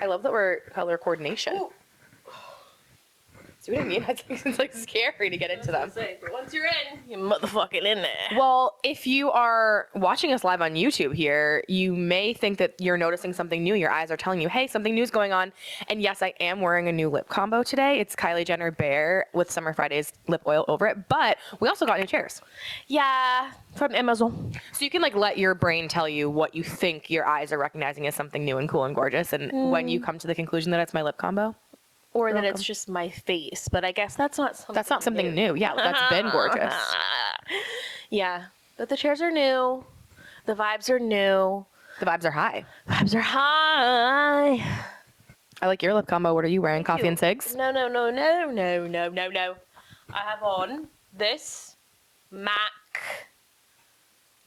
I love that we're color coordination. Ooh. See what I mean? It's like scary to get into them. But once you're in, you're motherfucking in there. Well, if you are watching us live on YouTube here, you may think that you're noticing something new. Your eyes are telling you, hey, something new is going on. And yes, I am wearing a new lip combo today. It's Kylie Jenner Bare with Summer Fridays lip oil over it. But we also got new chairs. Yeah, from Amazon. So you can like let your brain tell you what you think your eyes are recognizing as something new and cool and gorgeous. And when you come to the conclusion that it's my lip combo. Or that it's just my face, but I guess that's not something new. Yeah, that's been gorgeous. Yeah, but the chairs are new. The vibes are new. The vibes are high. Vibes are high. I like your lip combo. What are you wearing? Coffee and cigs? No. I have on this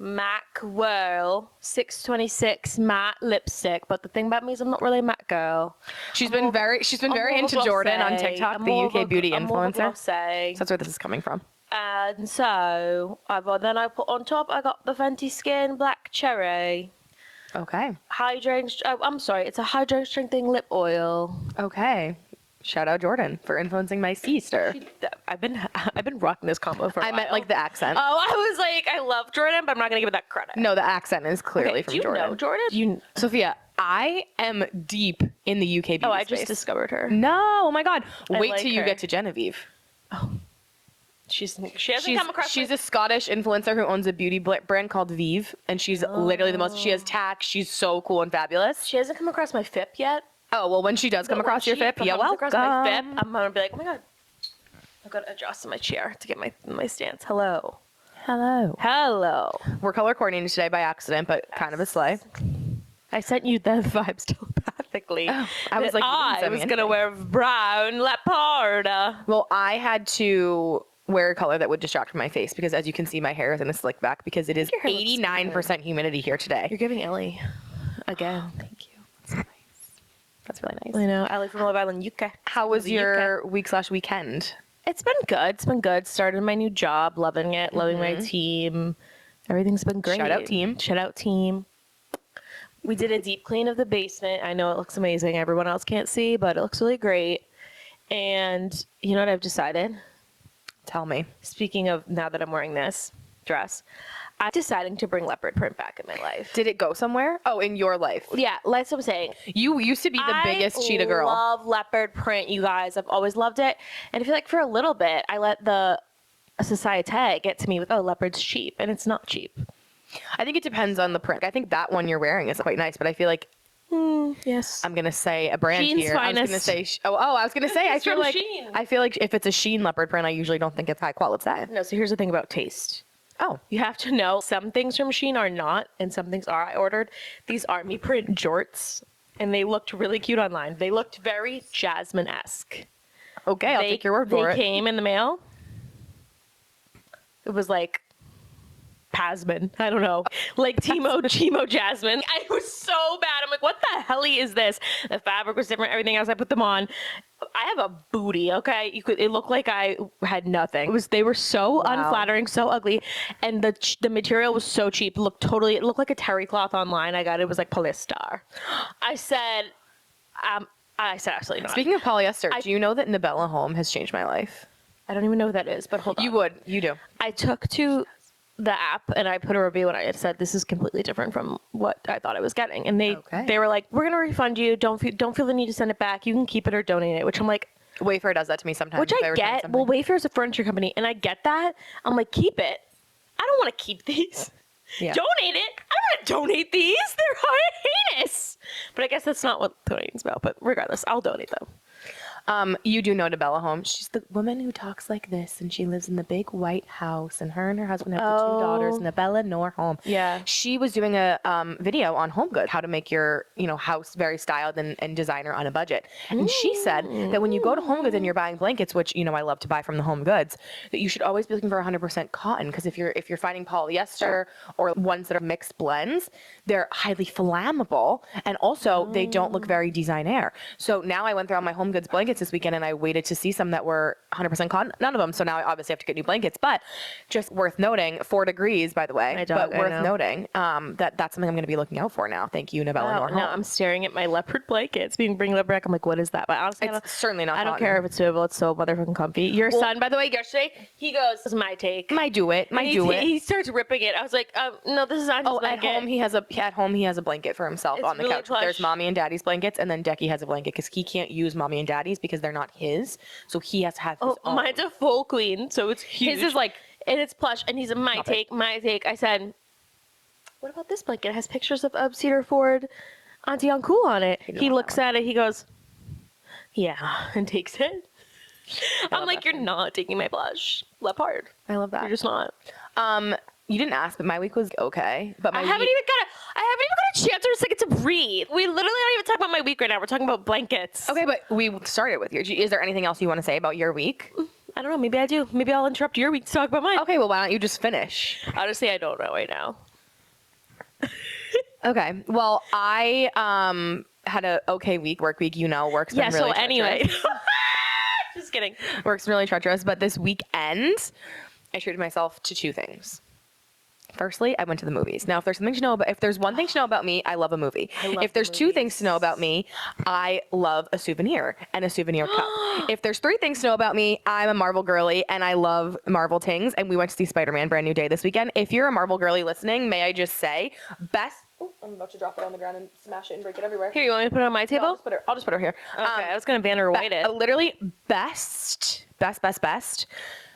MAC Whirl 626 matte lipstick, but the thing about me is I'm not really a matte girl. She's been very into Jordan on TikTok, the UK beauty influencer. So that's where this is coming from. And so then I put on top, I got the Fenty Skin Black Cherry. Okay. It's a hydrating strengthening lip oil. Okay. Shout out Jordan for influencing my sister. I've been rocking this combo for a while. I meant like the accent. Oh, I was like, I love Jordan, but I'm not gonna give it that credit. No, the accent is clearly from Jordan. Do you know Jordan? Sophia, I am deep in the UK beauty space. I just discovered her. No, oh my God. Wait till you get to Genevieve. Oh. She hasn't come across. She's a Scottish influencer who owns a beauty brand called Vive, and she's literally the most. She has tact. She's so cool and fabulous. She hasn't come across my FIP yet. Oh, well, when she does come across your FIP, yeah, welcome. Across my FIP, I'm going to be like, oh my God. I've got to adjust my chair to get my stance. Hello. We're color coordinating today by accident, but kind of a slay. I sent you the vibes telepathically. Oh, I was like, I was going to wear brown leopard. Well, I had to wear a color that would distract from my face because, as you can see, my hair is in a slick back because it is 89% humidity here today. You're giving Ellie again. Thank you. That's nice. That's really nice. I know. Ellie from Love Island, UK. How was your week/weekend? It's been good. Started my new job, loving it, loving my team. Everything's been great. Shout out team. We did a deep clean of the basement. I know it looks amazing. Everyone else can't see, but it looks really great. And you know what I've decided? Tell me. Speaking of, now that I'm wearing this dress, I'm deciding to bring leopard print back in my life. Did it go somewhere? Oh, in your life? Yeah, like I'm saying. You used to be the biggest cheetah girl. I love leopard print, you guys. I've always loved it. And I feel like for a little bit, I let the society get to me with, oh, leopard's cheap. And it's not cheap. I think it depends on the print. I think that one you're wearing is quite nice, but I feel like yes. I'm gonna say a brand Shein's here. Finest. I was gonna say. I was gonna say. I feel like Shein. I feel like if it's a Shein leopard print, I usually don't think it's high quality. No. So here's the thing about taste. Oh, you have to know some things from Shein are not, and some things are. I ordered these army print jorts, and they looked really cute online. They looked very Jasmine-esque. Okay, I'll take your word for it. They came in the mail. It was like Pasman. I don't know. Like Chemo Jasmine. I was so bad. I'm like, what the hell is this? The fabric was different. Everything else I put them on. I have a booty, okay? It looked like I had nothing. They were so unflattering, so ugly. And the material was so cheap. It looked like a terry cloth online. It was like polyester. I said absolutely not. Speaking of polyester, do you know that Nabela home has changed my life? I don't even know who that is, but hold on. You do. I took to the app and I put a review and I said this is completely different from what I thought I was getting, and they were like, we're gonna refund you, don't feel the need to send it back, you can keep it or donate it, which I'm like, Wayfair does that to me sometimes, which I get. Well, Wayfair is a furniture company and I get that. I'm like, keep it. I don't want to keep these. Donate it. I don't want to donate these, they're heinous. But I guess that's not what donating's about, but regardless, I'll donate them. You do know Nabela home. She's the woman who talks like this, and she lives in the big white house, and her husband have the two daughters, Nabela nor home. Yeah. She was doing a video on home goods, how to make your house very styled and designer on a budget. And she said that when you go to Home Goods and you're buying blankets, which I love to buy from the Home Goods, that you should always be looking for 100% cotton, because if you're finding polyester or ones that are mixed blends, they're highly flammable, and also they don't look very designaire. So now I went through all my Home Goods blankets this weekend and I waited to see some that were 100% cotton. None of them. So now I obviously have to get new blankets, but just worth noting, 4 degrees, by the way, My dog, but worth noting that's something I'm going to be looking out for now. Thank you, Nabela. Now I'm staring at my leopard blankets being bring it back. I'm like, what is that? But honestly, It's certainly not I don't cotton. care if it's suitable. It's so motherfucking comfy. Your son, by the way, yesterday, he goes, this is my take. Might do it. He starts ripping it. I was like, no, this is not his blanket. At home he has a blanket for himself It's on the really couch. plush. There's mommy and daddy's blankets, and then Decky has a blanket because he can't use mommy and daddy's because they're not his. So he has to have his own. Mine's a full queen, so it's huge. His is like, and it's plush, and he's my Stop take. My take. I said, what about this blanket? It has pictures of Cedar Ford, Auntie Uncool on it. He looks at it. He goes, yeah, and takes it. I'm like, you're not taking my blush. Leopard. I love that. You're just not. You didn't ask, but my week was okay. But I haven't even got a chance or a second to breathe. We literally don't even talk about my week right now. We're talking about blankets. Okay, but we started with your. Is there anything else you want to say about your week? I don't know. Maybe I do. Maybe I'll interrupt your week to talk about mine. Okay, well, why don't you just finish? Honestly, I don't know right now. Okay, well, I had a okay work week. Work's been really treacherous. Anyway. Just kidding. Work's really treacherous, but this weekend, I treated myself to 2 things. Firstly, I went to the movies. Now, if there's one thing to know about me, I love a movie. If there's 2 things to know about me, I love a souvenir and a souvenir cup. If there's 3 things to know about me, I'm a Marvel girly and I love Marvel things. And we went to see Spider-Man Brand New Day this weekend. If you're a Marvel girly listening, may I just say, Oh, I'm about to drop it on the ground and smash it and break it everywhere. Here, you want me to put it on my table? I'll just put her here. Okay, I was gonna banner weight it. Literally best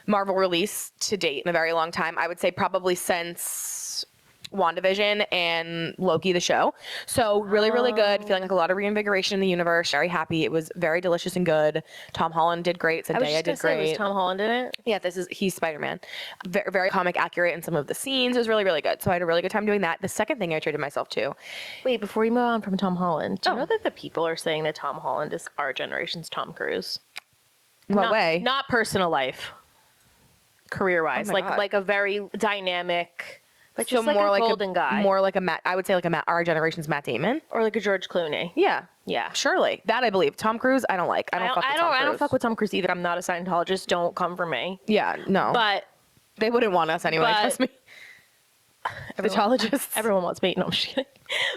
Marvel release to date in a very long time. I would say probably since WandaVision and Loki the show. So really, really good. Feeling like a lot of reinvigoration in the universe. Very happy. It was very delicious and good. Tom Holland did great. Zendaya did great. Was Tom Holland in it? Yeah, he's Spider-Man. Very, very comic accurate in some of the scenes. It was really, really good. So I had a really good time doing that. The second thing I treated myself to. Wait, before you move on from Tom Holland, do you know that the people are saying that Tom Holland is our generation's Tom Cruise? What way? Not personal life. Career-wise. Oh my God. like a very dynamic, like So just like more a like golden guy. More like a Matt. I would say like our generation's Matt Damon. Or like a George Clooney. Yeah. Yeah. Surely. That I believe. Tom Cruise, I don't like. I don't fuck with Tom Cruise either. I'm not a Scientologist. Don't come for me. Yeah, no. But they wouldn't want us anyway, trust me. Scientologists. Everyone wants me. No, I'm just kidding.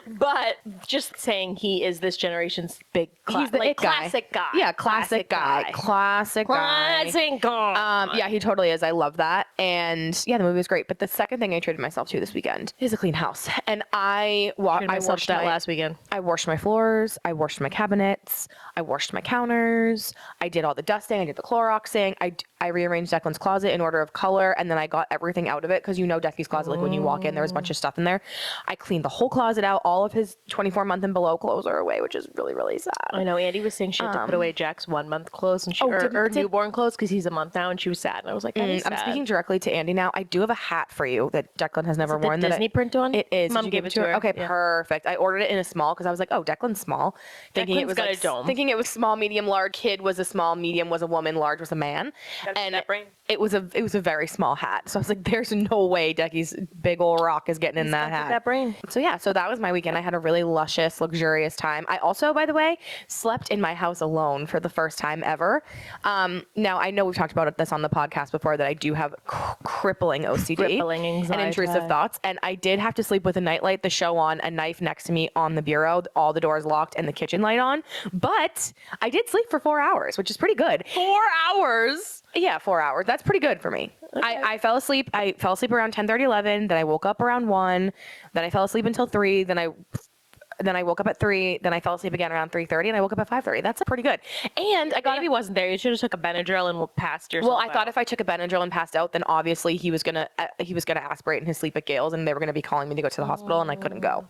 But just saying he is this generation's big He's the it guy. classic guy. Yeah, classic guy. Classic guy. Classic guy. Yeah, he totally is. I love that. And yeah, the movie was great. But the second thing I treated myself to this weekend is a clean house. And I washed that last weekend. I washed my floors. I washed my cabinets. I washed my counters. I did all the dusting. I did the Cloroxing. I rearranged Declan's closet in order of color. And then I got everything out of it because Decky's closet, like when you walk in, there was a bunch of stuff in there. I cleaned the whole closet out. All of his 24-month and below clothes are away, which is really, really sad. I know. Andy was saying she had to put away Jack's 1-month clothes and or newborn clothes because he's a month now, and she was sad. And I was like, that is sad. I'm speaking directly to Andy now. I do have a hat for you that Declan has never worn. The Disney print on? It is. Mom gave it to her. Okay, yeah. Perfect. I ordered it in a small because I was like, oh, Declan's small. Thinking it was got a dome. Thinking it was small, medium, large. Kid was a small, medium was a woman, large was a man. And that brain. It was a very small hat. So I was like, there's no way Decky's big old rock is getting in that hat. That brain. So yeah, so that was my weekend. I had a really luscious, luxurious time. I also, by the way, slept in my house alone for the first time ever. Now I know we've talked about this on the podcast before that I do have crippling OCD, crippling anxiety, and intrusive thoughts, and I did have to sleep with a nightlight, the show on, a knife next to me on the bureau, all the doors locked, and the kitchen light on. But I did sleep for 4 hours, which is pretty good. 4 hours. Yeah, 4 hours. That's pretty good for me. Okay. I fell asleep. I fell asleep around 10:30, 11. Then I woke up around 1. Then I fell asleep until 3. Then I woke up at 3. Then I fell asleep again around 3:30, and I woke up at 5:30. That's pretty good. And I got baby wasn't there. You should have took a Benadryl and passed yourself. Well, I thought if I took a Benadryl and passed out, then obviously he was gonna aspirate in his sleep at Gale's, and they were gonna be calling me to go to the hospital, and I couldn't go.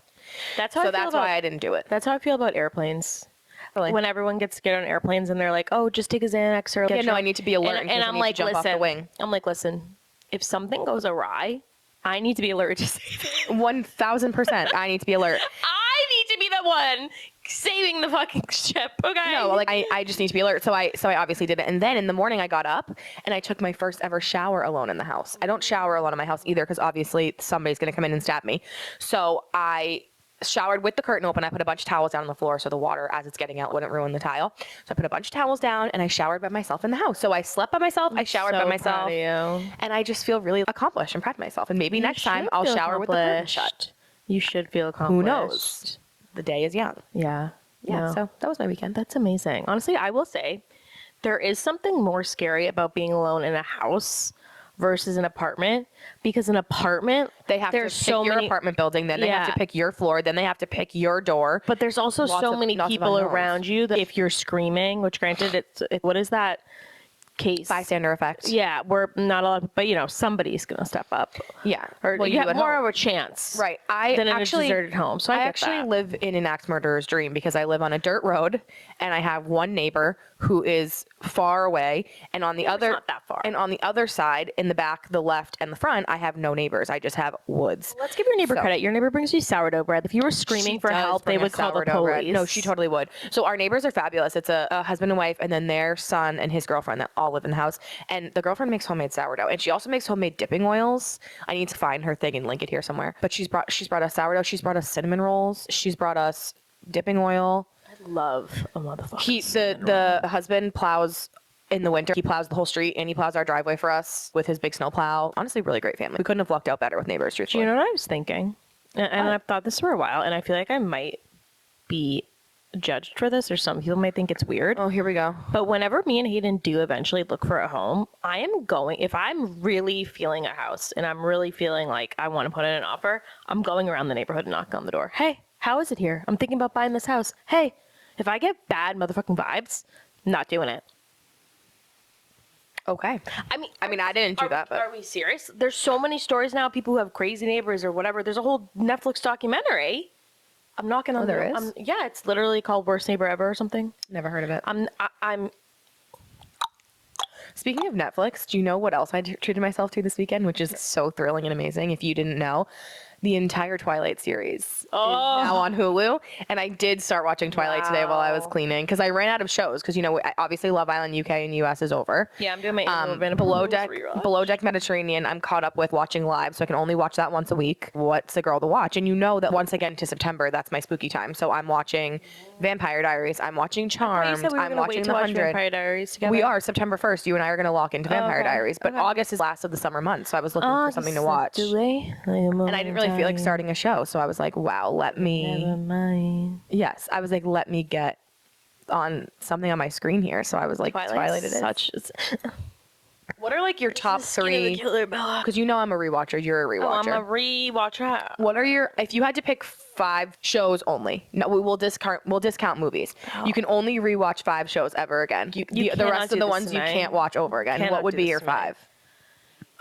That's why I didn't do it. That's how I feel about airplanes. Really? When everyone gets scared on airplanes and they're like, "Oh, just take a Xanax or." Yeah, no, I need to be alert. And I'm like, listen. I'm like, listen. If something goes awry, I need to be alert to save it. 1,000%. I need to be alert. I need to be the one saving the fucking ship. Okay. No, like I just need to be alert. So I obviously did it. And then in the morning I got up and I took my first ever shower alone in the house. I don't shower alone in my house either because obviously somebody's gonna come in and stab me. So I showered with the curtain open. I put a bunch of towels down on the floor so the water as it's getting out wouldn't ruin the tile. So I put a bunch of towels down and I showered by myself in the house. So I slept by myself, I showered by myself, and I just feel really accomplished and proud of myself. And maybe next time I'll shower with the curtain shut. You should feel accomplished. Who knows? The day is young. Yeah. Yeah. No. So that was my weekend. That's amazing. Honestly, I will say there is something more scary about being alone in a house versus an apartment, because an apartment, they have to pick your apartment building, then they have to pick your floor, then they have to pick your door. But there's also so many people around you that if you're screaming, which granted, what is that case? Bystander effect. Yeah, we're not a lot, but somebody's gonna step up. Yeah, or you have more of a chance, right? Than in a deserted home. So I actually live in an axe murderer's dream because I live on a dirt road and I have one neighbor who is far away, and on the other, not that far, and on the other side, in the back, the left, and the front, I have no neighbors. I just have woods. Let's give your neighbor credit. Your neighbor brings you sourdough bread. If you were screaming for help, they would call the police. Bread. No, she totally would. So our neighbors are fabulous. It's a husband and wife, and then their son and his girlfriend that all live in the house. And the girlfriend makes homemade sourdough, and she also makes homemade dipping oils. I need to find her thing and link it here somewhere. But she's brought us sourdough. She's brought us cinnamon rolls. She's brought us dipping oil. I love a motherfucker. The husband plows in the winter. He plows the whole street, and he plows our driveway for us with his big snow plow. Honestly, really great family. We couldn't have lucked out better with neighbors, truthfully. Do you know what I was thinking? And I've thought this for a while, and I feel like I might be judged for this, or some people might think it's weird. Oh, here we go. But whenever me and Hayden do eventually look for a home, if I'm really feeling a house and I'm really feeling like I want to put in an offer, I'm going around the neighborhood and knocking on the door. Hey, how is it here? I'm thinking about buying this house. Hey, if I get bad motherfucking vibes, not doing it. Okay. I mean, I didn't do that, but are we serious? There's so many stories now. People who have crazy neighbors or whatever. There's a whole Netflix documentary. I'm knocking on there is? Yeah, it's literally called Worst Neighbor Ever or something. Never heard of it. I'm. Speaking of Netflix, do you know what else I treated myself to this weekend, which is so thrilling and amazing? If you didn't know, the entire Twilight series is now on Hulu, and I did start watching Twilight today while I was cleaning because I ran out of shows. Because obviously Love Island UK and US is over. Yeah, I'm doing my Below Deck Mediterranean. I'm caught up with watching live, so I can only watch that once a week. What's a girl to watch? And you know that once again to September, that's my spooky time. So I'm watching Vampire Diaries. I'm watching Charmed. I'm watching The 100. Vampire Diaries together. We are September 1st. You and I are going to lock into Vampire Diaries, but August is last of the summer month, so I was looking for something to watch. And I didn't really feel like starting a show, so I was like, wow, Never mind. Yes, I was like, let me get on something on my screen here. So I was like, Twilight it is. What are like your top three? Because you know I'm a rewatcher. You're a rewatcher. I'm a rewatcher. What are if you had to pick 5 shows only? No, we'll discount movies. You can only rewatch 5 shows ever again. The rest of the ones you can't watch over again. What would be your 5?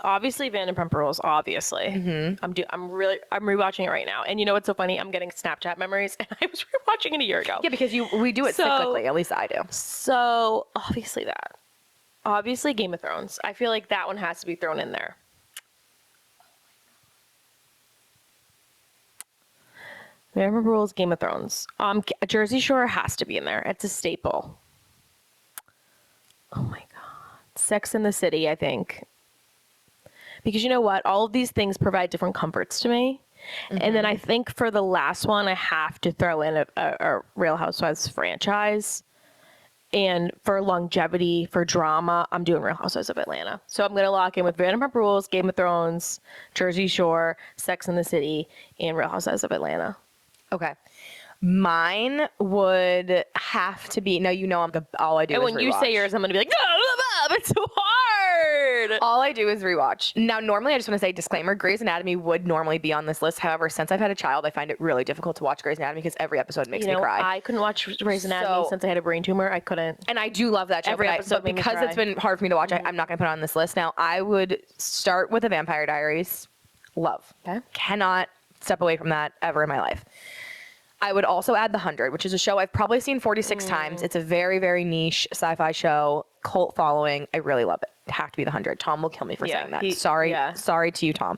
Obviously, Vanderpump Rules. Obviously, I'm rewatching it right now. And you know what's so funny? I'm getting Snapchat memories, and I was rewatching it a year ago. Yeah, because we do it cyclically. At least I do. So obviously that. Obviously, Game of Thrones. I feel like that one has to be thrown in there. Vanderpump Rules, Game of Thrones. Jersey Shore has to be in there. It's a staple. Oh my God. Sex and the City, I think. Because you know what? All of these things provide different comforts to me. Mm-hmm. And then I think for the last one, I have to throw in a Real Housewives franchise. And for longevity, for drama, I'm doing Real Housewives of Atlanta. So I'm going to lock in with Vanderpump Rules, Game of Thrones, Jersey Shore, Sex and the City, and Real Housewives of Atlanta. Okay. Mine would have to be, now you know all I do is rewatch. And when you say yours, I'm going to be like, no, it's so hard. All I do is rewatch. Now, normally, I just want to say, disclaimer, Grey's Anatomy would normally be on this list. However, since I've had a child, I find it really difficult to watch Grey's Anatomy because every episode makes me cry. I couldn't watch Grey's Anatomy since I had a brain tumor. I couldn't. And I do love that show. Every episode but because it's been hard for me to watch, I'm not going to put it on this list. Now, I would start with The Vampire Diaries. Love. Okay. Cannot step away from that ever in my life. I would also add The 100, which is a show I've probably seen 46 times. It's a very, very niche sci-fi show, cult following. I really love it. It have to be The 100. Tom will kill me for saying that. Sorry to you, Tom.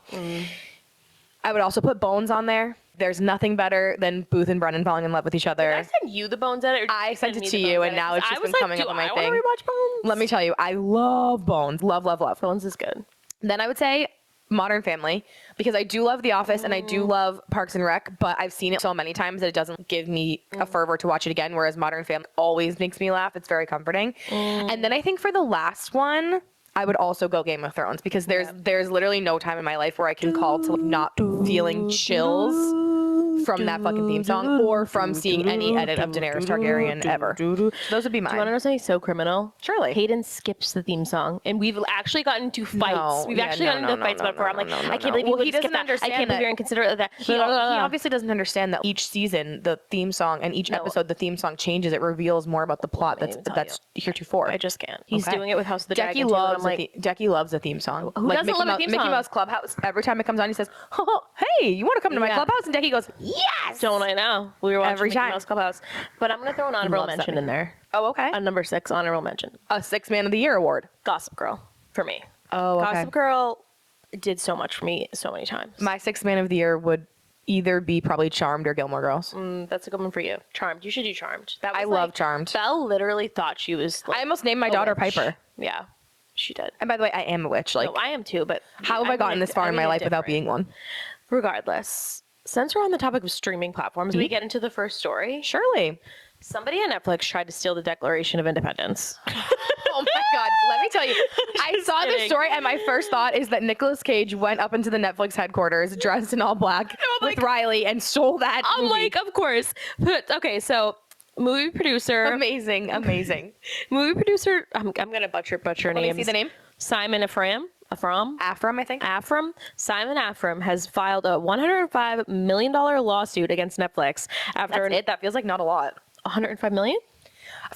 I would also put Bones on there. There's nothing better than Booth and Brennan falling in love with each other. Did I send you the Bones edit? I sent it to you, and now it's just been coming up on my thing. I want to rewatch Bones. Let me tell you, I love Bones. Love, love, love. Bones is good. Then I would say Modern Family because I do love The Office and I do love Parks and Rec, but I've seen it so many times that it doesn't give me a fervor to watch it again, whereas Modern Family always makes me laugh. It's very comforting. And then I think for the last one, I would also go Game of Thrones because there's literally no time in my life where I can call to not feeling chills from that fucking theme song or from seeing any edit of Daenerys Targaryen ever. Those would be mine. Do you want to know something so criminal? Surely. Hayden skips the theme song, and we've actually gotten into fights. Gotten into fights before. I'm like, I can't believe he doesn't understand. I can't believe you're inconsiderate of that. He obviously doesn't understand that each season the theme song and each episode the theme song changes. It reveals more about the plot that's heretofore. I just can't. He's doing it with House of the Dragon. Jackie loves the theme song. Who doesn't love a theme song? Mickey Mouse Clubhouse. Every time it comes on, he says, "Oh, hey, you want to come to my clubhouse?" And Jackie goes, "Yes." Don't I know? We were watching every Mickey time. Mouse Clubhouse, but I'm gonna throw an honorable mention in there. Oh, okay. A number 6 honorable mention. A 6 Man of the Year award. Gossip Girl for me. Oh, okay. Gossip Girl did so much for me so many times. My 6 Man of the Year would either be probably Charmed or Gilmore Girls. That's a good one for you. Charmed. You should do Charmed. I love Charmed. Belle literally thought she was. I almost named my daughter witch. Piper. Yeah, she did. And by the way, I am a witch. Like, No, I am too. But how have I gotten this far in my life without being one? Regardless, since we're on the topic of streaming platforms, we get into the first story. Surely. Somebody on Netflix tried to steal the Declaration of Independence. Oh my God. Let me tell you, I saw this story and my first thought is that Nicolas Cage went up into the Netflix headquarters dressed in all black with Riley and stole that movie. Like, of course. But, okay, so movie producer. Amazing. Movie producer. I'm going to butcher names. Let me see the name. Simon Afram, I think. Simon Afram has filed a $105 million lawsuit against Netflix after That feels like not a lot. $105 million?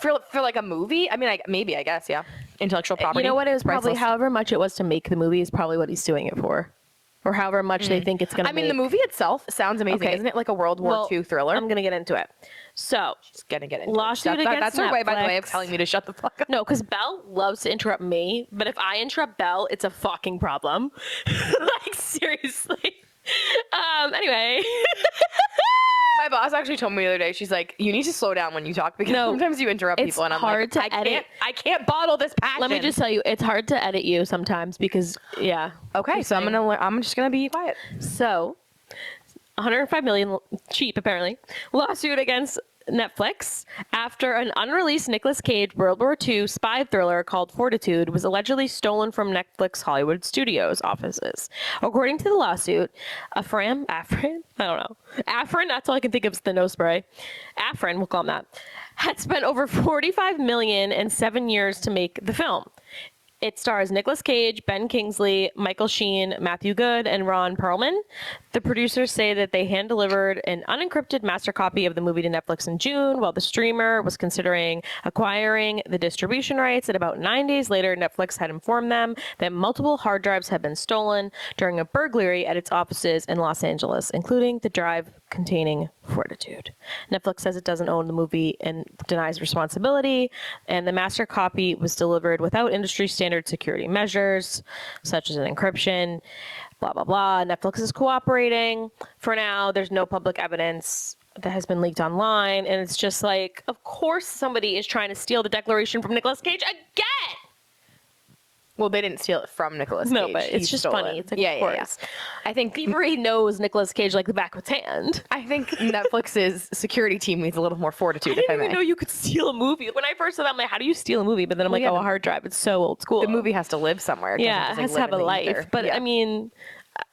For like a movie? I mean, I guess, yeah. Intellectual property. You know what? It was probably priceless. however much it was to make the movie is probably what he's suing it for. Or however much they think it's going to make. I mean, the movie itself sounds amazing. Okay. Isn't it like a World War II thriller? I'm going to get into it. So, Just gonna get into lawsuit it. against That's her way, by the way, of Netflix. telling me to shut the fuck up. no, because Belle loves to interrupt me, but if I interrupt Belle, it's a fucking problem. Like, seriously. Anyway. My boss actually told me the other day, she's like, you need to slow down when you talk because sometimes you interrupt it's people and I'm hard like, to edit. I can't bottle this passion. Let me just tell you, it's hard to edit you sometimes because, yeah. Okay, so I'm just gonna be quiet. So, 105 million, cheap apparently, lawsuit against Netflix after an unreleased Nicolas Cage World War II spy thriller called Fortitude was allegedly stolen from Netflix Hollywood Studios offices. According to the lawsuit, Afram, that's all I can think of is the nose spray. Afram, we'll call him that, had spent over $45 million in 7 years to make the film. It stars Nicolas Cage, Ben Kingsley, Michael Sheen, Matthew Good, and Ron Perlman. The producers say that they hand-delivered an unencrypted master copy of the movie to Netflix in June, while the streamer was considering acquiring the distribution rights. And about 9 days later, Netflix had informed them that multiple hard drives had been stolen during a burglary at its offices in Los Angeles, including the drive containing Fortitude. Netflix says it doesn't own the movie and denies responsibility, and the master copy was delivered without industry standard security measures, such as an encryption, blah, blah, blah. Netflix is cooperating. For now, there's no public evidence that has been leaked online, and it's just like, of course somebody is trying to steal the Declaration from Nicolas Cage again! Well, they didn't steal it from Nicolas Cage. No, but it's just funny. It's like, of course. I think He already knows Nicolas Cage like the back of his hand. I think Netflix's security team needs a little more fortitude. I didn't even know you could steal a movie. When I first saw that, I'm like, how do you steal a movie? But then I'm like, yeah, a hard drive. It's so old school. The movie has to live somewhere. It Yeah, it doesn't has just, to like, have a live in the life. ether. But Yeah. I mean,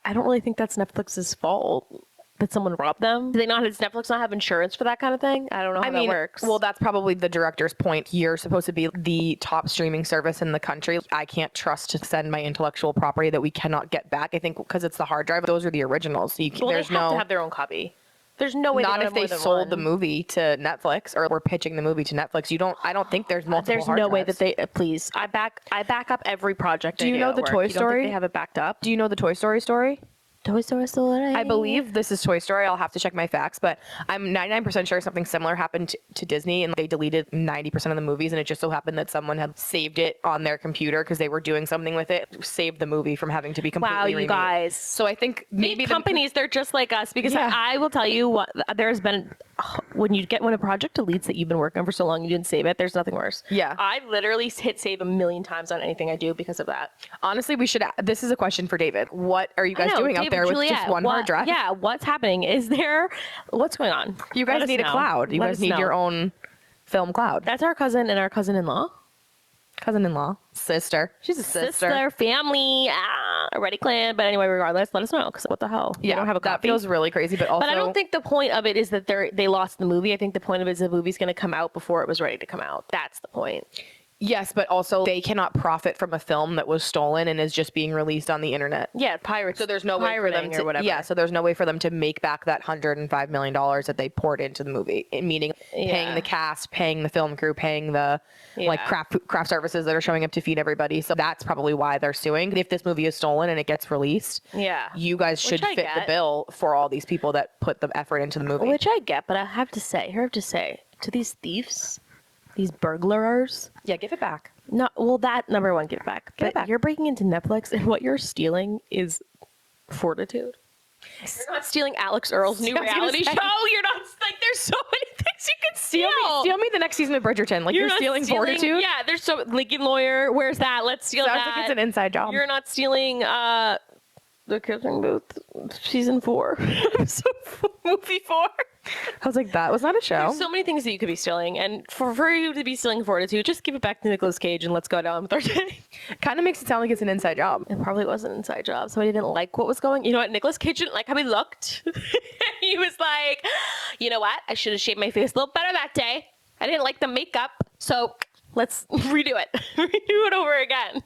I don't really think that's Netflix's fault that someone robbed them. Do they not? Does Netflix not have insurance for that kind of thing? I don't know how that works. Well, that's probably the director's point. You're supposed to be the top streaming service in the country. I can't trust to send my intellectual property that we cannot get back. I think because it's the hard drive, those are the originals. So well, there's they have no. to have their own copy. There's no way. Not they if they sold the movie to Netflix or were pitching the movie to Netflix. I don't think there's multiple. There's hard no way drives. that they. Please, I back up every project. Do you know the Toy You don't Story? think they have it backed up. Do you know the Toy Story story? Toy Story story. I believe this is Toy Story. I'll have to check my facts, but I'm 99% sure something similar happened to Disney and they deleted 90% of the movies, and it just so happened that someone had saved it on their computer because they were doing something with it, saved the movie from having to be completely remade. Guys. So I think maybe These companies, they're just like us because I will tell you what, there's been when a project deletes that you've been working on for so long, you didn't save it. There's nothing worse. Yeah. I've literally hit save a million times on anything I do because of that. Honestly, this is a question for David. What are you guys doing out there with just one hard drive? Yeah, what's happening? What's going on? You guys need a cloud. You guys need your own film cloud. That's our cousin and our cousin-in-law. Cousin-in-law. Sister. She's a sister. Family, already clan. But anyway, regardless, let us know, because what the hell? Yeah, we don't have a that copy. feels really crazy, but also... But I don't think the point of it is that they lost the movie. I think the point of it is the movie's going to come out before it was ready to come out. That's the point. Yes, but also they cannot profit from a film that was stolen and is just being released on the internet. Yeah, pirates. So there's no way for them to, or whatever. yeah, so there's no way for them to make back that $105 million that they poured into the movie, meaning paying the cast, paying the film crew, paying the like craft services that are showing up to feed everybody. So that's probably why they're suing. If this movie is stolen and it gets released, you guys should fit the bill for all these people that put the effort into the movie. Which I get, but I have to say, to these thieves, these burglars. Yeah, give it back. No, well, that number one, give it back. Give it back. You're breaking into Netflix, and what you're stealing is fortitude. You're not stealing Alex Earl's new reality show. You're not like there's so many things you could steal. Steal me the next season of Bridgerton. Like you're stealing fortitude. Yeah, there's so Lincoln Lawyer. Where's that? Let's steal that. Sounds like it's an inside job. You're not stealing The Kissing Booth season 4. Movie 4. I was like, that was not a show. There's so many things that you could be stealing, and for you to be stealing fortitude, just give it back to Nicolas Cage and let's go down with our day. Kind of makes it sound like it's an inside job. It probably was an inside job. Somebody didn't like what was going. You know what? Nicolas Cage didn't like how he looked. He was like, you know what? I should have shaved my face a little better that day. I didn't like the makeup, so let's redo it. Redo it over again.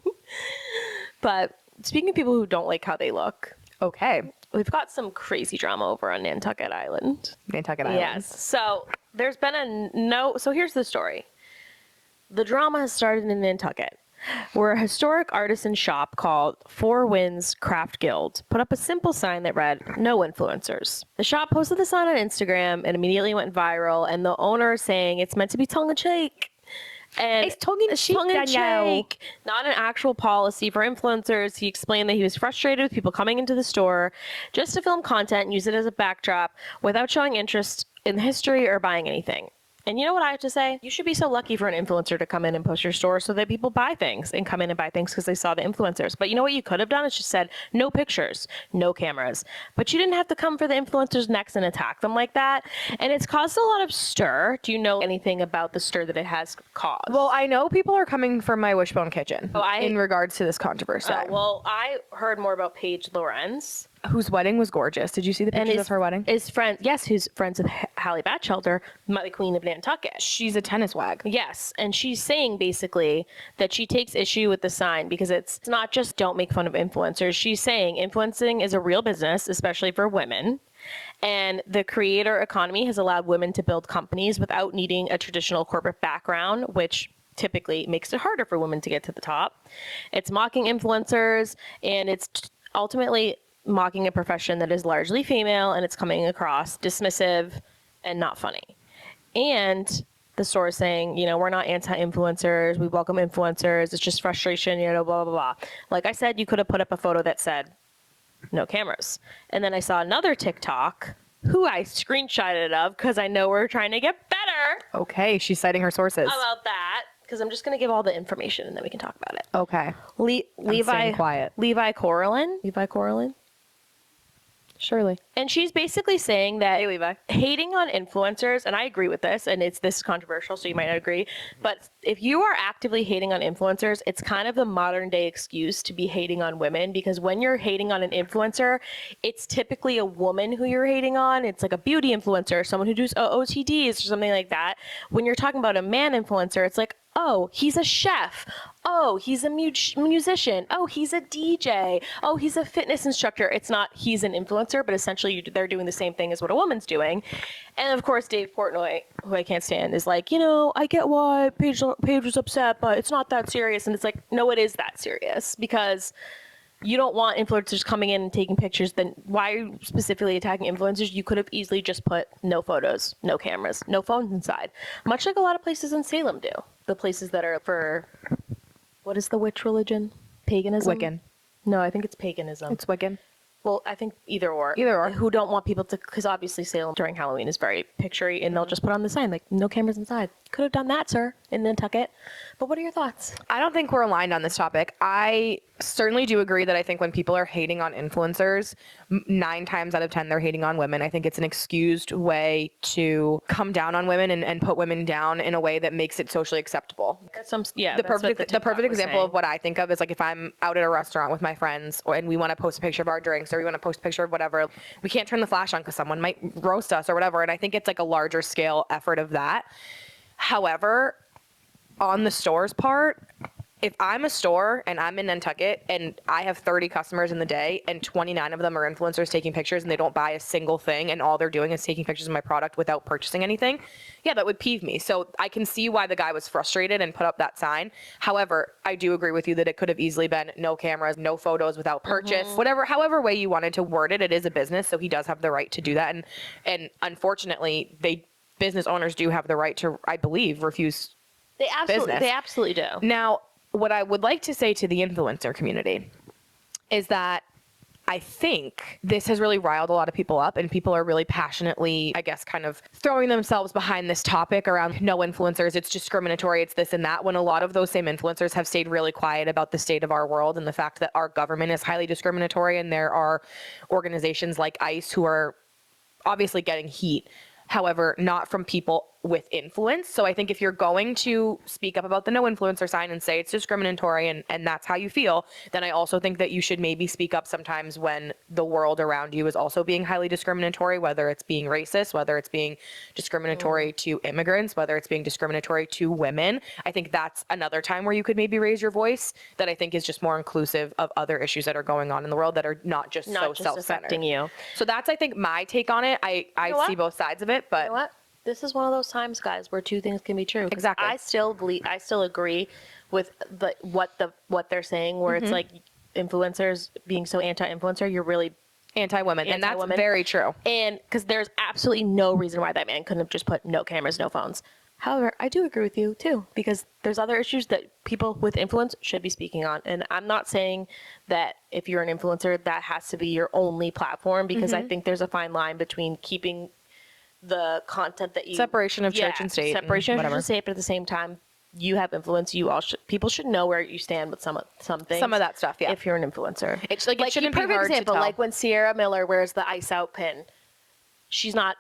But speaking of people who don't like how they look, okay, we've got some crazy drama over on Nantucket Island. Nantucket Island. Yes. So there's been so here's the story. The drama has started in Nantucket, where a historic artisan shop called Four Winds Craft Guild put up a simple sign that read, "No influencers." The shop posted the sign on Instagram and immediately went viral, and the owner is saying it's meant to be tongue-in-cheek. And it's tongue-in-cheek, not an actual policy for influencers. He explained that he was frustrated with people coming into the store just to film content and use it as a backdrop without showing interest in history or buying anything. And you know what I have to say? You should be so lucky for an influencer to come in and post your store so that people buy things and come in and buy things because they saw the influencers. But you know what you could have done? Is just said, no pictures, no cameras. But you didn't have to come for the influencers next and attack them like that. And it's caused a lot of stir. Do you know anything about the stir that it has caused? Well, I know people are coming from my Wishbone Kitchen in regards to this controversy. Well, I heard more about Paige Lorenzo, whose wedding was gorgeous. Did you see the pictures of her wedding? Who's friends with Hallie Batchelder, the Queen of Nantucket. She's a tennis wag. Yes, and she's saying basically that she takes issue with the sign because it's not just don't make fun of influencers. She's saying influencing is a real business, especially for women. And the creator economy has allowed women to build companies without needing a traditional corporate background, which typically makes it harder for women to get to the top. It's mocking influencers, and it's ultimately mocking a profession that is largely female, and it's coming across dismissive and not funny. And the store is saying, we're not anti-influencers. We welcome influencers. It's just frustration, blah, blah, blah. Like I said, you could have put up a photo that said, no cameras. And then I saw another TikTok, who I screenshotted of because I know we're trying to get better. Okay, she's citing her sources. About that, because I'm just going to give all the information and then we can talk about it. Okay. Levi Coralin? Surely. And she's basically saying that hating on influencers, and I agree with this, and this is controversial, so you might not agree, but if you are actively hating on influencers, it's kind of the modern day excuse to be hating on women, because when you're hating on an influencer, it's typically a woman who you're hating on. It's like a beauty influencer, someone who does OOTDs or something like that. When you're talking about a man influencer, it's like, oh, he's a chef. Oh, he's a musician. Oh, he's a DJ. Oh, he's a fitness instructor. It's not he's an influencer, but essentially they're doing the same thing as what a woman's doing. And of course, Dave Portnoy, who I can't stand, is like, I get why Paige was upset, but it's not that serious. And it's like, no, it is that serious, because you don't want influencers coming in and taking pictures. Then why are you specifically attacking influencers? You could have easily just put no photos, no cameras, no phones inside, much like a lot of places in Salem do. The places that are for, what is the witch religion? Paganism? Wiccan. No, I think it's paganism. It's Wiccan. Well, I think either or. Either or. Who don't want people to, because obviously Salem during Halloween is very picture-y, and they'll just put on the sign, like, no cameras inside. Could have done that, sir, in Nantucket. But what are your thoughts? I don't think we're aligned on this topic. I certainly do agree that I think when people are hating on influencers, 9 times out of 10, they're hating on women. I think it's an excused way to come down on women and put women down in a way that makes it socially acceptable. The perfect example of what I think of is like if I'm out at a restaurant with my friends and we want to post a picture of our drinks or we want to post a picture of whatever, we can't turn the flash on because someone might roast us or whatever. And I think it's like a larger scale effort of that. However, on the store's part, if I'm a store and I'm in Nantucket and I have 30 customers in the day and 29 of them are influencers taking pictures and they don't buy a single thing and all they're doing is taking pictures of my product without purchasing anything, yeah, that would peeve me. So I can see why the guy was frustrated and put up that sign. However, I do agree with you that it could have easily been no cameras, no photos without purchase, however way you wanted to word it. It is a business, so he does have the right to do that. And unfortunately, business owners do have the right to, I believe, refuse business. They absolutely do. Now, what I would like to say to the influencer community is that I think this has really riled a lot of people up and people are really passionately, I guess, kind of throwing themselves behind this topic around no influencers, it's discriminatory, it's this and that, when a lot of those same influencers have stayed really quiet about the state of our world and the fact that our government is highly discriminatory and there are organizations like ICE who are obviously getting heat. However, not from people with influence. So I think if you're going to speak up about the no influencer sign and say it's discriminatory and that's how you feel, then I also think that you should maybe speak up sometimes when the world around you is also being highly discriminatory, whether it's being racist, whether it's being discriminatory to immigrants, whether it's being discriminatory to women. I think that's another time where you could maybe raise your voice that I think is just more inclusive of other issues that are going on in the world that are not just so self-centered. Affecting you. So that's, I think, my take on it. I see both sides of it, but you know what? This is one of those times, guys, where two things can be true. Exactly. I still agree with what they're saying, where it's like influencers being so anti-influencer, you're really anti-women, and that's very true. And because there's absolutely no reason why that man couldn't have just put no cameras, no phones. However, I do agree with you too, because there's other issues that people with influence should be speaking on. And I'm not saying that if you're an influencer, that has to be your only platform, because I think there's a fine line between keeping the content that you separation of church and state, separation of church and state, but at the same time, you have influence. People should know where you stand with some things. Some of that stuff, yeah. If you're an influencer, it's like it shouldn't be hard example, to tell. like when Sierra Miller wears the ice out pin, she's not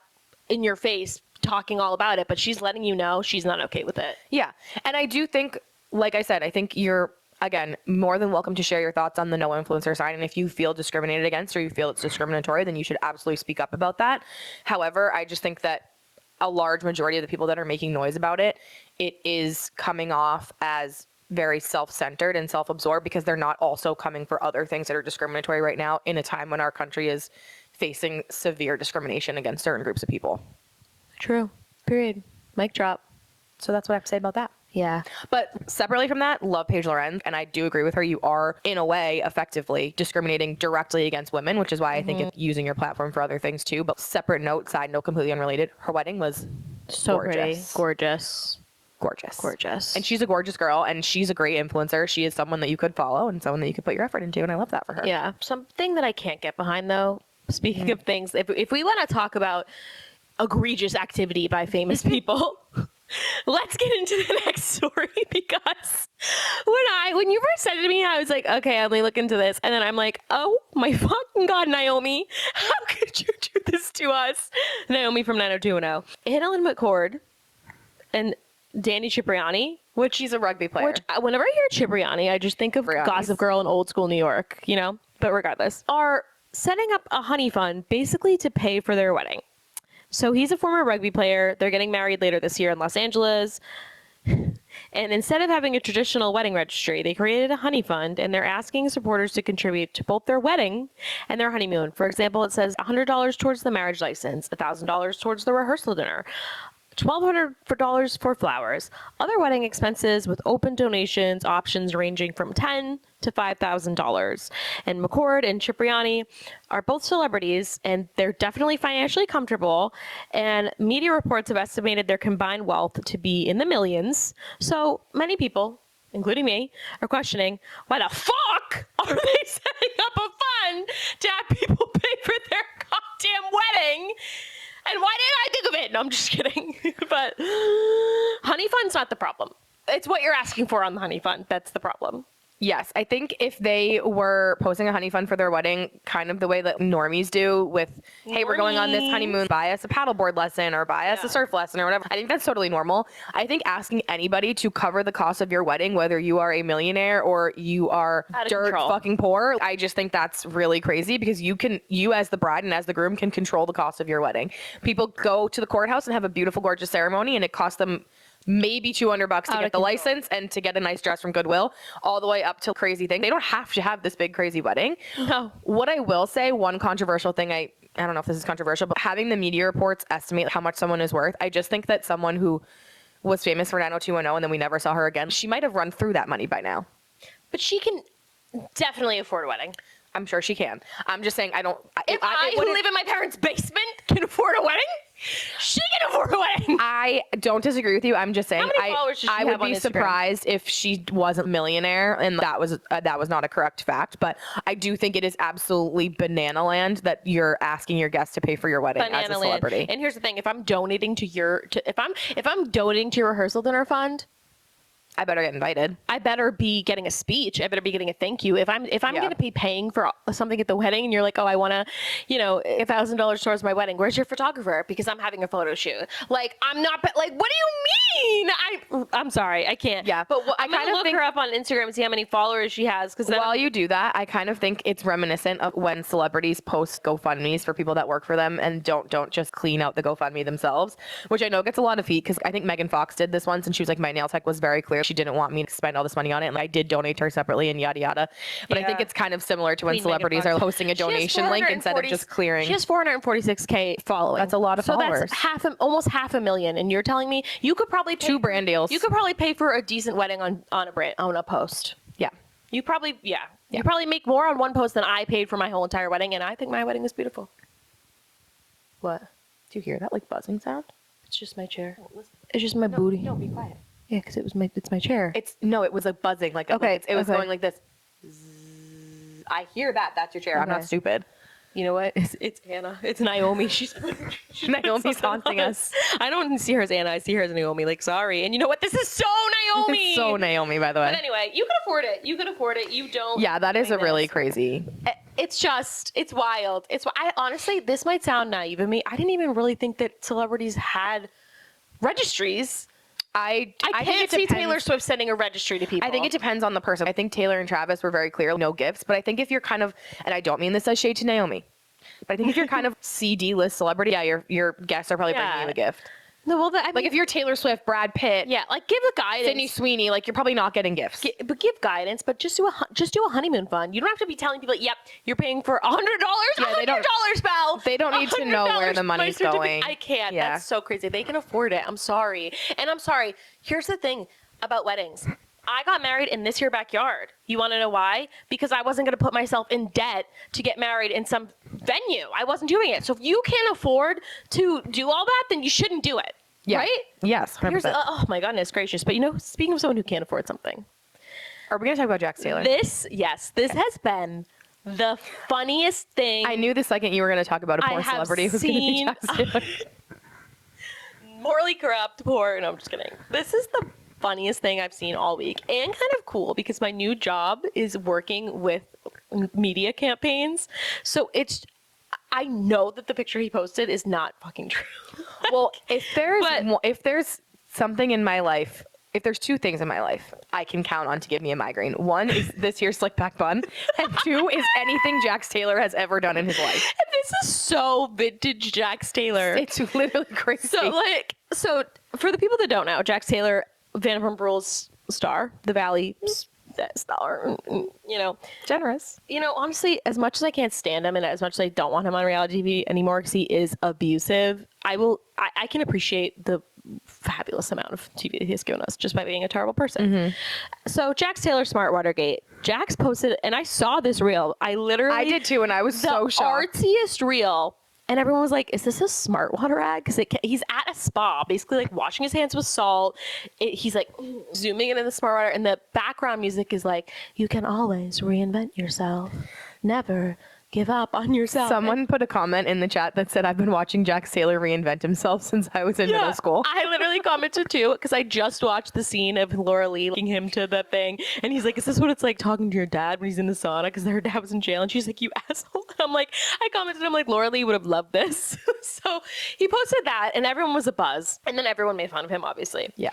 in your face talking all about it, but she's letting you know she's not okay with it. Yeah, and I do think, like I said, I think you're, again, more than welcome to share your thoughts on the no influencer sign. And if you feel discriminated against or you feel it's discriminatory, then you should absolutely speak up about that. However, I just think that a large majority of the people that are making noise about it, it is coming off as very self-centered and self-absorbed because they're not also coming for other things that are discriminatory right now in a time when our country is facing severe discrimination against certain groups of people. True. Period. Mic drop. So that's what I have to say about that. Yeah. But separately from that, love Paige Lorenzo, and I do agree with her. You are, in a way, effectively discriminating directly against women, which is why I think it's using your platform for other things too. But separate note, side note, completely unrelated, her wedding was so gorgeous. Gorgeous. And she's a gorgeous girl, and she's a great influencer. She is someone that you could follow and someone that you could put your effort into, and I love that for her. Yeah. Something that I can't get behind, though, speaking of things, if we want to talk about egregious activity by famous people, let's get into the next story, because when you first said it to me, I was like, okay, Emily, look into this. And then I'm like, oh my fucking God, Naomi, how could you do this to us? Naomi from 90210. AnnaLynne McCord and Danny Cipriani, Which she's a rugby player. which whenever I hear Cipriani, I just think of Gossip Girl and Old School New York, you know? But regardless, are setting up a honey fund basically to pay for their wedding. So he's a former rugby player. They're getting married later this year in Los Angeles. And instead of having a traditional wedding registry, they created a honey fund, and they're asking supporters to contribute to both their wedding and their honeymoon. For example, it says $100 towards the marriage license, $1,000 towards the rehearsal dinner, $1,200 for flowers, other wedding expenses with open donations options ranging from $10,000 to $5,000. And McCord and Cipriani are both celebrities, and they're definitely financially comfortable. And media reports have estimated their combined wealth to be in the millions. So many people, including me, are questioning, why the fuck are they setting up a fun to have people pay for their goddamn wedding. And why didn't I think of it? No, I'm just kidding. But honey fun's not the problem. It's what you're asking for on the honey fund. That's the problem. Yes, I think if they were posting a honey fund for their wedding, kind of the way that normies do with, hey, we're going on this honeymoon, buy us a paddleboard lesson or buy us a surf lesson or whatever. I think that's totally normal. I think asking anybody to cover the cost of your wedding, whether you are a millionaire or you are dirt fucking poor, I just think that's really crazy because you as the bride and as the groom can control the cost of your wedding. People go to the courthouse and have a beautiful, gorgeous ceremony and it costs them maybe $200 to get the license and to get a nice dress from Goodwill, all the way up to crazy thing. They don't have to have this big crazy wedding. No. What I will say, one controversial thing, I don't know if this is controversial, but having the media reports estimate how much someone is worth, I just think that someone who was famous for 90210 and then we never saw her again, she might have run through that money by now. But she can definitely afford a wedding. I'm sure she can. I'm just saying I don't. If I who live in my parents' basement can afford a wedding, she can afford a wedding. I don't disagree with you. I'm just saying How many followers does she I would have on be Instagram? surprised if she wasn't a millionaire, and that was not a correct fact. But I do think it is absolutely banana land that you're asking your guests to pay for your wedding as a celebrity. And here's the thing: if I'm donating to if I'm donating to your rehearsal dinner fund, I better get invited. I better be getting a speech. I better be getting a thank you. If I'm going to be paying for something at the wedding and you're like, oh, I want to, $1,000 towards my wedding. Where's your photographer? Because I'm having a photo shoot. Like, I'm not, like, what do you mean? I'm sorry. I can't. Yeah. But I'm going to look her up on Instagram and see how many followers she has. Because while you do that, I kind of think it's reminiscent of when celebrities post GoFundMes for people that work for them and don't just clean out the GoFundMe themselves, which I know gets a lot of heat because I think Megan Fox did this once and she was like, my nail tech was very clear. She didn't want me to spend all this money on it, and I did donate to her separately and yada yada. But I think it's kind of similar to when celebrities are posting a donation link instead of just clearing. She has 446K following. That's a lot of followers. So that's almost 500,000. And you're telling me you could probably pay 2 brand deals. You could probably pay for a decent wedding on a post. Yeah. You probably You probably make more on one post than I paid for my whole entire wedding, and I think my wedding is beautiful. What? Do you hear that like buzzing sound? It's just my chair. It's just my booty. No, be quiet. Yeah, because it's my chair. It was a buzzing like it was going like this. Zzz. I hear that. That's your chair. I'm not stupid. You know what? It's Anna. It's Naomi. She's Naomi's haunting us. I don't see her as Anna. I see her as Naomi. Like, sorry. And you know what? This is so Naomi. This is so Naomi, by the way. But anyway, you can afford it. You can afford it. You don't. Yeah, that is a really crazy. It's wild. Honestly, this might sound naive of me. I didn't even really think that celebrities had registries. I can't see Taylor Swift sending a registry to people. I think it depends on the person. I think Taylor and Travis were very clear, no gifts. But I think if you're kind of, and I don't mean this as shade to Naomi, but I think if you're kind of CD-list celebrity, yeah, your guests are probably bringing you a gift. No, well, I mean, like if you're Taylor Swift, Brad Pitt, like give a guidance. Sydney Sweeney, like you're probably not getting gifts. But give guidance. But just do a honeymoon fund. You don't have to be telling people, yep, you're paying for $100. Yeah, $100, pal. They don't need to know where the money's going. I can't. Yeah. That's so crazy. They can afford it. I'm sorry. And I'm sorry. Here's the thing about weddings. I got married in this here backyard. You want to know why? Because I wasn't going to put myself in debt to get married in some venue. I wasn't doing it. So if you can't afford to do all that, then you shouldn't do it. Yeah. Right? Yes. Oh my goodness gracious. But speaking of someone who can't afford something. Are we going to talk about Jax Taylor? This has been the funniest thing. I knew the second you were going to talk about a porn celebrity who's going to be Jax Taylor. Morally corrupt, poor. No, I'm just kidding. This is the funniest thing I've seen all week, and kind of cool because my new job is working with media campaigns. So I know that the picture he posted is not fucking true. Well, if there's something in my life, if there's 2 things in my life I can count on to give me a migraine. 1 is this year's slick back bun, and 2 is anything Jax Taylor has ever done in his life. And this is so vintage Jax Taylor. It's literally crazy. So for the people that don't know, Jax Taylor, Vanderpump Rules star, the Valley star, generous. Honestly, as much as I can't stand him and as much as I don't want him on reality TV anymore because he is abusive, I can appreciate the fabulous amount of TV that he's given us just by being a terrible person. Mm-hmm. So Jax Taylor Smart Watergate. Jax posted, and I saw this reel. I did too, and I was so shocked. The artsiest reel. And everyone was like, is this a smart water ad? Because he's at a spa, basically like washing his hands with salt. He's like zooming into the smart water. And the background music is like, you can always reinvent yourself. Never give up on yourself. Someone put a comment in the chat that said, I've been watching Jax Taylor reinvent himself since I was in middle school. I literally commented too, because I just watched the scene of Laura Lee linking him to the thing. And he's like, is this what it's like talking to your dad when he's in the sauna? Because her dad was in jail. And she's like, you asshole. And I'm like, I commented, I'm like, Laura Lee would have loved this. So he posted that and everyone was a buzz. And then everyone made fun of him, obviously. Yeah.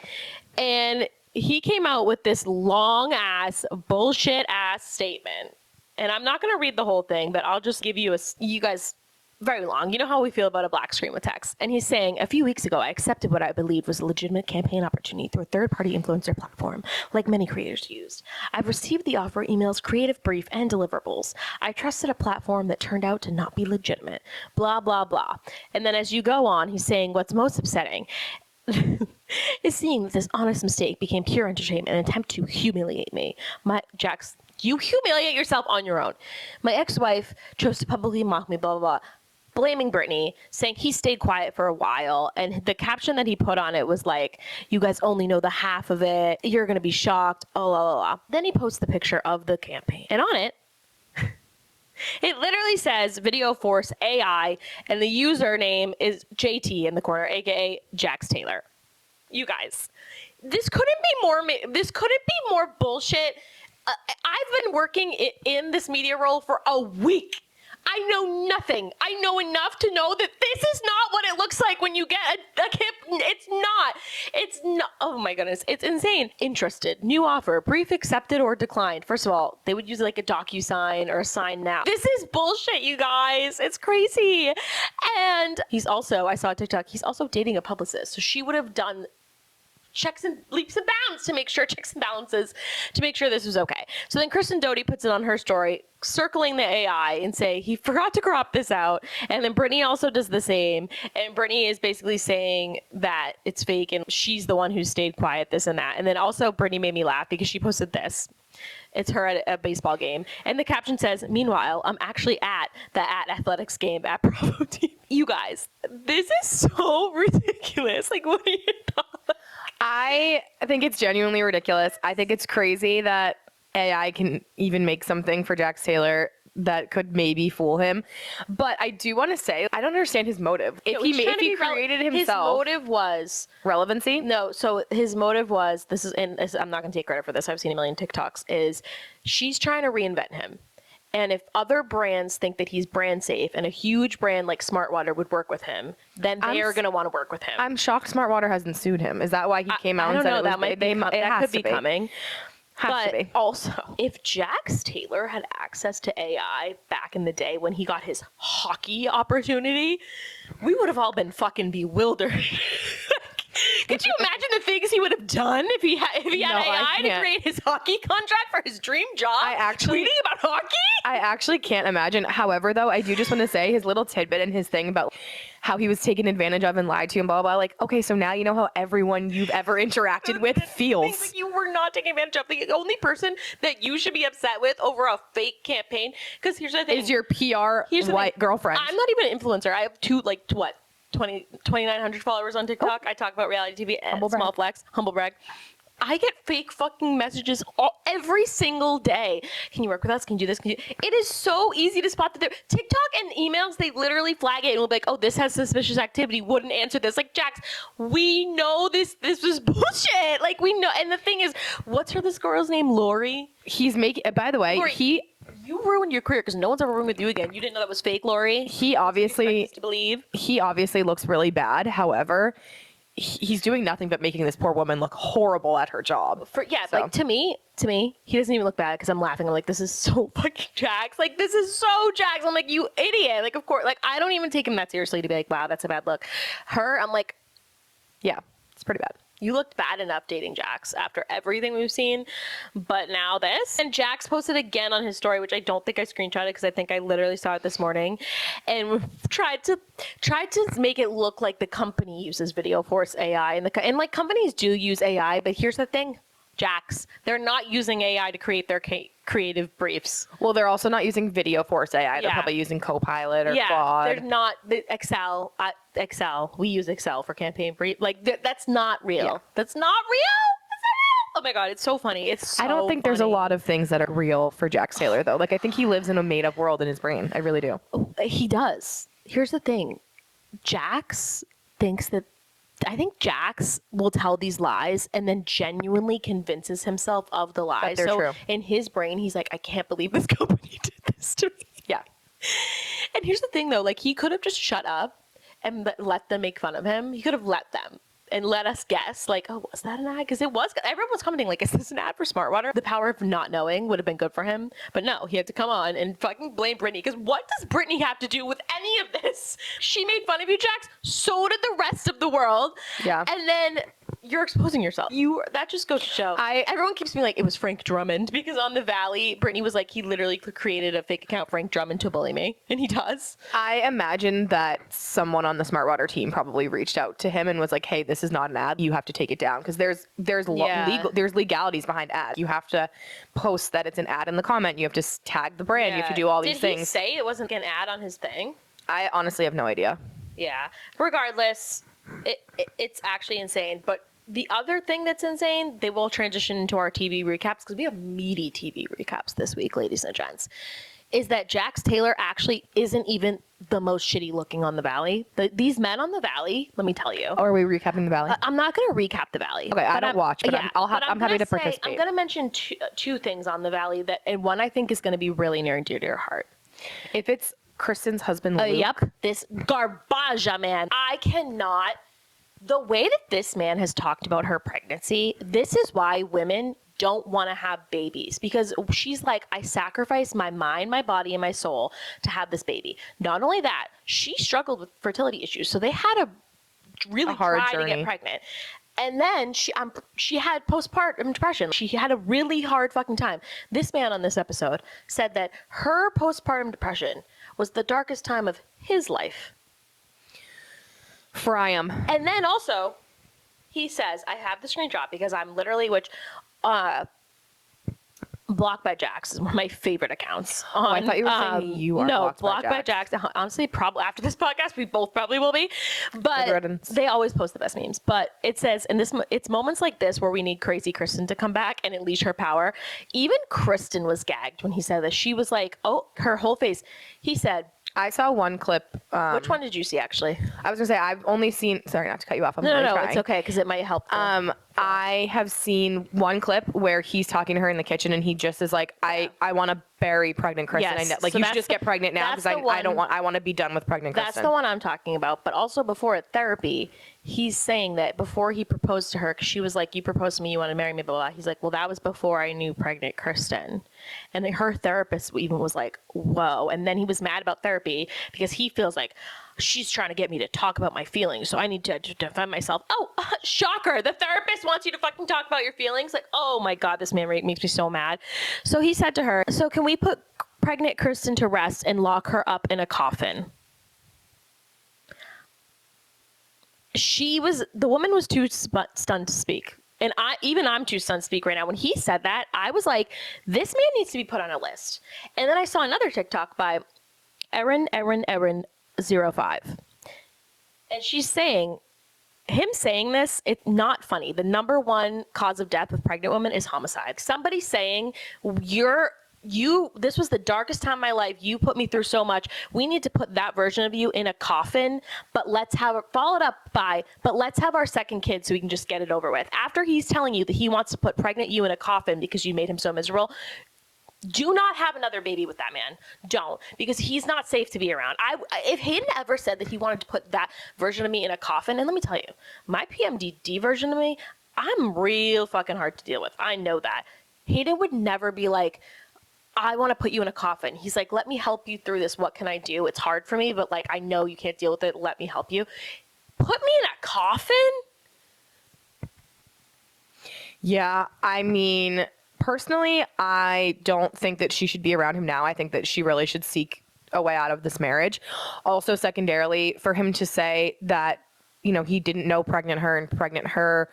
And he came out with this long ass, bullshit ass statement. And I'm not going to read the whole thing, but I'll just give you you guys, very long. You know how we feel about a black screen with text. And he's saying, a few weeks ago, I accepted what I believed was a legitimate campaign opportunity through a third-party influencer platform, like many creators used. I've received the offer, emails, creative brief, and deliverables. I trusted a platform that turned out to not be legitimate. Blah, blah, blah. And then as you go on, he's saying what's most upsetting is seeing that this honest mistake became pure entertainment, an attempt to humiliate me. Jax, you humiliate yourself on your own. My ex-wife chose to publicly mock me, blah, blah, blah, blaming Brittany, saying he stayed quiet for a while. And the caption that he put on it was like, you guys only know the half of it. You're going to be shocked. Oh, blah, blah, blah. Then he posts the picture of the campaign. And on it, it literally says Video Force AI, and the username is JT in the corner, aka Jax Taylor. You guys, this couldn't be more bullshit. I've been working in this media role for a week. I know nothing. I know enough to know that this is not what it looks like when you get a camp. It's not. Oh my goodness. It's insane. Interested. New offer. Brief accepted or declined. First of all, they would use like a DocuSign or a sign now. This is bullshit, you guys. It's crazy. And he's also, I saw a TikTok, he's also dating a publicist. So she would have done checks and leaps and bounds to make sure this was okay. So then Kristen Doty puts it on her story, circling the AI and say he forgot to crop this out. And then Brittany also does the same. And Brittany is basically saying that it's fake and she's the one who stayed quiet, this and that. And then also Brittany made me laugh because she posted this. It's her at a baseball game. And the caption says, meanwhile, I'm actually at the athletics game at Bravo TV. You guys, this is so ridiculous. Like, what are your thoughts? I think it's genuinely ridiculous. I think it's crazy that AI can even make something for Jax Taylor that could maybe fool him. But I do want to say, I don't understand his motive. If he created himself. His motive was relevancy? No, so his motive was, I'm not going to take credit for this, I've seen a million TikToks, is she's trying to reinvent him. And if other brands think that he's brand safe and a huge brand like Smartwater would work with him, then they are going to want to work with him. I'm shocked Smartwater hasn't sued him. Is that why he came out and said it was that could be coming. But also, if Jax Taylor had access to AI back in the day when he got his hockey opportunity, we would have all been fucking bewildered. Could you imagine the things he would have done if he had AI to create his hockey contract for his dream job? Tweeting about hockey? I actually can't imagine. However, though, I do just want to say his little tidbit and his thing about how he was taken advantage of and lied to and blah, blah, blah. Like, okay, so now you know how everyone you've ever interacted with feels. Like you were not taken advantage of. The only person that you should be upset with over a fake campaign, because here's the thing. Is your PR white girlfriend. I'm not even an influencer. I have 2,900 followers on TikTok. I talk about reality TV and small flex, humble brag. I get fake fucking messages every single day. Can you work with us? Can you do this? It is so easy to spot that they're TikTok and emails. They literally flag it and will be like, oh, this has suspicious activity. Wouldn't answer this. Like, Jax, we know this was bullshit. Like, we know. And the thing is, what's this girl's name? Lori? He's making, by the way, Lori, you ruined your career because no one's ever roomed with you again. You didn't know that was fake, Lori. He obviously looks really bad. However, he's doing nothing but making this poor woman look horrible at her job. Like to me, he doesn't even look bad because I'm laughing. I'm like, this is so fucking Jax. Like, this is so Jax. I'm like, you idiot. Like, of course, like, I don't even take him that seriously to be like, wow, that's a bad look. I'm like, yeah, it's pretty bad. You looked bad enough dating Jax after everything we've seen, but now this. And Jax posted again on his story, which I don't think I screenshotted because I think I literally saw it this morning, and tried to make it look like the company uses Video Force AI, and like companies do use AI, but here's the thing, Jax, they're not using AI to create their creative briefs. Well, they're also not using Video Force AI. They're probably using Copilot or Claude. They're not Excel. We use Excel for campaign brief. Like, that's not real. That's not real. Oh my God, it's so funny. It's so I don't think there's a funny. lot of things that are real for Jax Taylor, though. Like, I think he lives in a made-up world in his brain. I really do. He does. Here's the thing. Jax thinks that I think Jax will tell these lies and then genuinely convinces himself of the lies. they're true. In his brain, he's like, I can't believe this company did this to me. Yeah. And here's the thing, though. Like, he could have just shut up and let them make fun of him. He could have let them and let us guess, like, oh, was that an ad? Because it was. Everyone was commenting, like, is this an ad for Smart Water? The power of not knowing would have been good for him. But no, he had to come on and fucking blame Brittany. Because what does Brittany have to do with any of this? She made fun of you, Jax. So did the rest of the world. Yeah. And then you're exposing yourself. That just goes to show. Everyone keeps being like, it was Frank Drummond. Because on The Valley, Brittany was like, he literally created a fake account, Frank Drummond, to bully me. And he does. I imagine that someone on the Smart Water team probably reached out to him and was like, hey, this is not an ad. You have to take it down. Because there's legalities behind ads. You have to post that it's an ad in the comment. You have to tag the brand. You have to do all these things. Did he say it wasn't an ad on his thing? I honestly have no idea. Yeah. Regardless, it's actually insane. But the other thing that's insane, they will transition into our TV recaps because we have meaty TV recaps this week, ladies and gents, is that Jax Taylor actually isn't even the most shitty looking on The Valley. These men on The Valley, let me tell you. Or are we recapping The Valley? I'm not going to recap The Valley. Okay, I don't watch, but I'm happy to participate. I'm going to mention two things on The Valley and one I think is going to be really near and dear to your heart. If it's Kristen's husband, Luke. Yep. This garbage, man. I cannot. The way that this man has talked about her pregnancy, this is why women don't want to have babies, because she's like, I sacrificed my mind, my body, and my soul to have this baby. Not only that, she struggled with fertility issues, so they had to really try to get pregnant. And then she had postpartum depression. She had a really hard fucking time. This man on this episode said that her postpartum depression was the darkest time of his life. Fry him. And then also, he says, I have the screenshot because I'm literally, Blocked by Jax is one of my favorite accounts. I thought you were saying you are Blocked by Jax. Honestly, probably after this podcast, we both probably will be. But they always post the best memes. But it says, it's moments like this where we need crazy Kristen to come back and unleash her power. Even Kristen was gagged when he said this. She was like, oh, her whole face. He said, I saw one clip. Which one did you see, actually? I was going to say, I've only seen... Sorry, not to cut you off. No, it's okay, because it might help. I have seen one clip where he's talking to her in the kitchen, and he just is like, I want to bury pregnant Kristen. Yes. Like, so you should just get pregnant now, because I want to be done with pregnant Kristen. That's the one I'm talking about. But also before therapy, he's saying that before he proposed to her, because she was like, you proposed to me, you want to marry me, blah, blah, blah. He's like, well, that was before I knew pregnant Kristen. And her therapist even was like, whoa. And then he was mad about therapy because he feels like she's trying to get me to talk about my feelings, so I need to defend myself. Oh, shocker. The therapist wants you to fucking talk about your feelings? Like, oh my God, this man makes me so mad. So he said to her, so can we put pregnant Kristen to rest and lock her up in a coffin? The woman was too stunned to speak. And I'm too stunned to speak right now. When he said that, I was like, this man needs to be put on a list. And then I saw another TikTok by Erin 05. And she's saying, him saying this, it's not funny. The number one cause of death with pregnant women is homicide. Somebody saying, this was the darkest time of my life. You put me through so much. We need to put that version of you in a coffin, but let's have our second kid so we can just get it over with. After he's telling you that he wants to put pregnant you in a coffin because you made him so miserable, do not have another baby with that man. Don't, because he's not safe to be around. If Hayden ever said that he wanted to put that version of me in a coffin, and let me tell you, my PMDD version of me, I'm real fucking hard to deal with. I know that. Hayden would never be like, I want to put you in a coffin. He's like, let me help you through this. What can I do? It's hard for me, but like, I know you can't deal with it. Let me help you. Put me in a coffin? Yeah, I mean, personally, I don't think that she should be around him now. I think that she really should seek a way out of this marriage. Also, secondarily, for him to say that, he didn't know pregnant her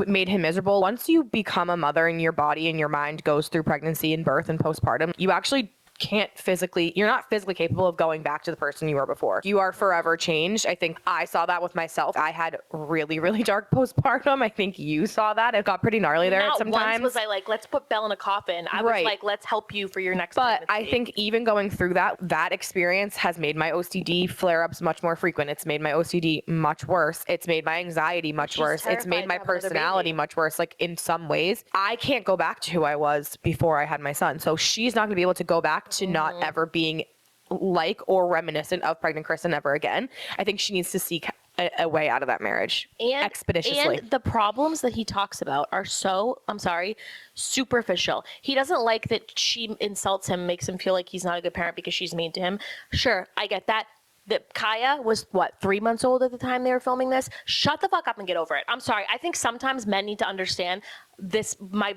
made him miserable. Once you become a mother and your body and your mind goes through pregnancy and birth and postpartum, you actually you're not physically capable of going back to the person you were before. You are forever changed. I think I saw that with myself. I had really, really dark postpartum. I think you saw that. It got pretty gnarly there sometimes. Not once was I like, let's put Belle in a coffin. I was like, let's help you for your next But pregnancy. I think even going through that experience has made my OCD flare-ups much more frequent. It's made my OCD much worse. It's made my anxiety much worse. It's made my personality much worse. Like in some ways, I can't go back to who I was before I had my son. So she's not going to be able to go back to not ever being like or reminiscent of pregnant Kristen ever again. I think she needs to seek a way out of that marriage expeditiously. And the problems that he talks about are so, I'm sorry, superficial. He doesn't like that she insults him, makes him feel like he's not a good parent because she's mean to him. Sure, I get that. That Kaya was, 3 months old at the time they were filming this? Shut the fuck up and get over it. I'm sorry. I think sometimes men need to understand this. My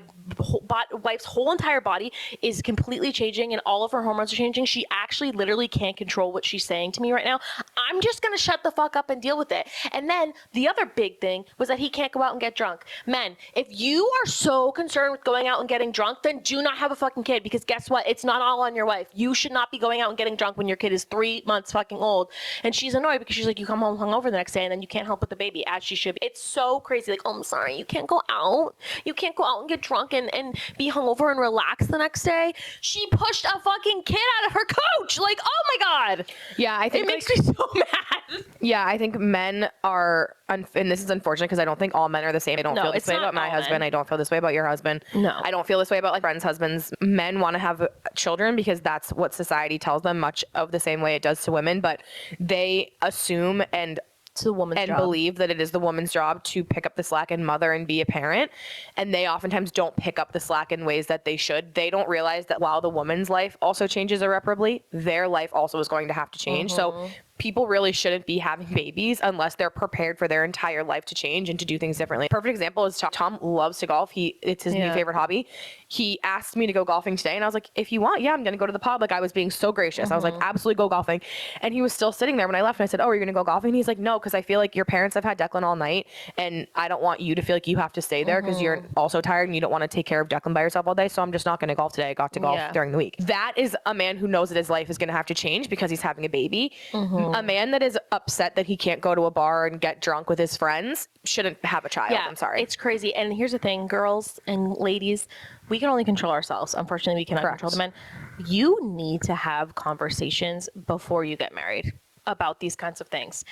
wife's whole entire body is completely changing and all of her hormones are changing. She actually literally can't control what she's saying to me right now. I'm just going to shut the fuck up and deal with it. And then the other big thing was that he can't go out and get drunk. Men, if you are so concerned with going out and getting drunk, then do not have a fucking kid, because guess what? It's not all on your wife. You should not be going out and getting drunk when your kid is 3 months fucking old. And she's annoyed because she's like, you come home hungover the next day and then you can't help with the baby, as she should be. It's so crazy. Like, oh, I'm sorry, you can't go out. You can't go out and get drunk and be hungover and relax the next day. She pushed a fucking kid out of her couch. Like, oh my God. Yeah, I think it makes me so mad. Yeah, I think men are, and this is unfortunate because I don't think all men are the same. I don't feel this way about my husband. Men. I don't feel this way about your husband. No. I don't feel this way about like friends' husbands. Men want to have children because that's what society tells them, much of the same way it does to women, but they assume and it's the woman's job. Believe that it is the woman's job to pick up the slack and mother and be a parent. And they oftentimes don't pick up the slack in ways that they should. They don't realize that while the woman's life also changes irreparably, their life also is going to have to change. So people really shouldn't be having babies unless they're prepared for their entire life to change and to do things differently. Perfect example is Tom loves to golf. It's his new favorite hobby. He asked me to go golfing today and I was like, if you want, yeah, I'm going to go to the pub. Like, I was being so gracious. I was like, absolutely, go golfing. And he was still sitting there when I left and I said, oh, are you going to go golfing? And he's like, no, because I feel like your parents have had Declan all night and I don't want you to feel like you have to stay there because you're also tired and you don't want to take care of Declan by yourself all day. So I'm just not going to golf today. I got to golf during the week. That is a man who knows that his life is going to have to change because he's having a baby. A man that is upset that he can't go to a bar and get drunk with his friends shouldn't have a child. Yeah, I'm sorry. It's crazy. And here's the thing, girls and ladies, we can only control ourselves. Unfortunately, we cannot control the men. You need to have conversations before you get married about these kinds of things.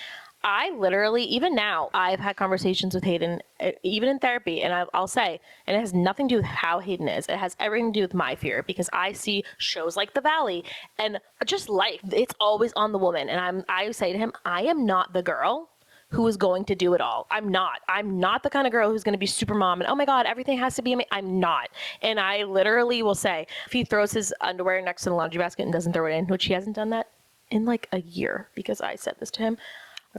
I literally, even now, I've had conversations with Hayden, even in therapy, and I'll say, and it has nothing to do with how Hayden is. It has everything to do with my fear, because I see shows like The Valley and just life. It's always on the woman. And I say to him, I am not the girl who is going to do it all. I'm not the kind of girl who's going to be super mom and, oh my God, everything has to be me. I'm not. And I literally will say, if he throws his underwear next to the laundry basket and doesn't throw it in, which he hasn't done that in like a year, because I said this to him,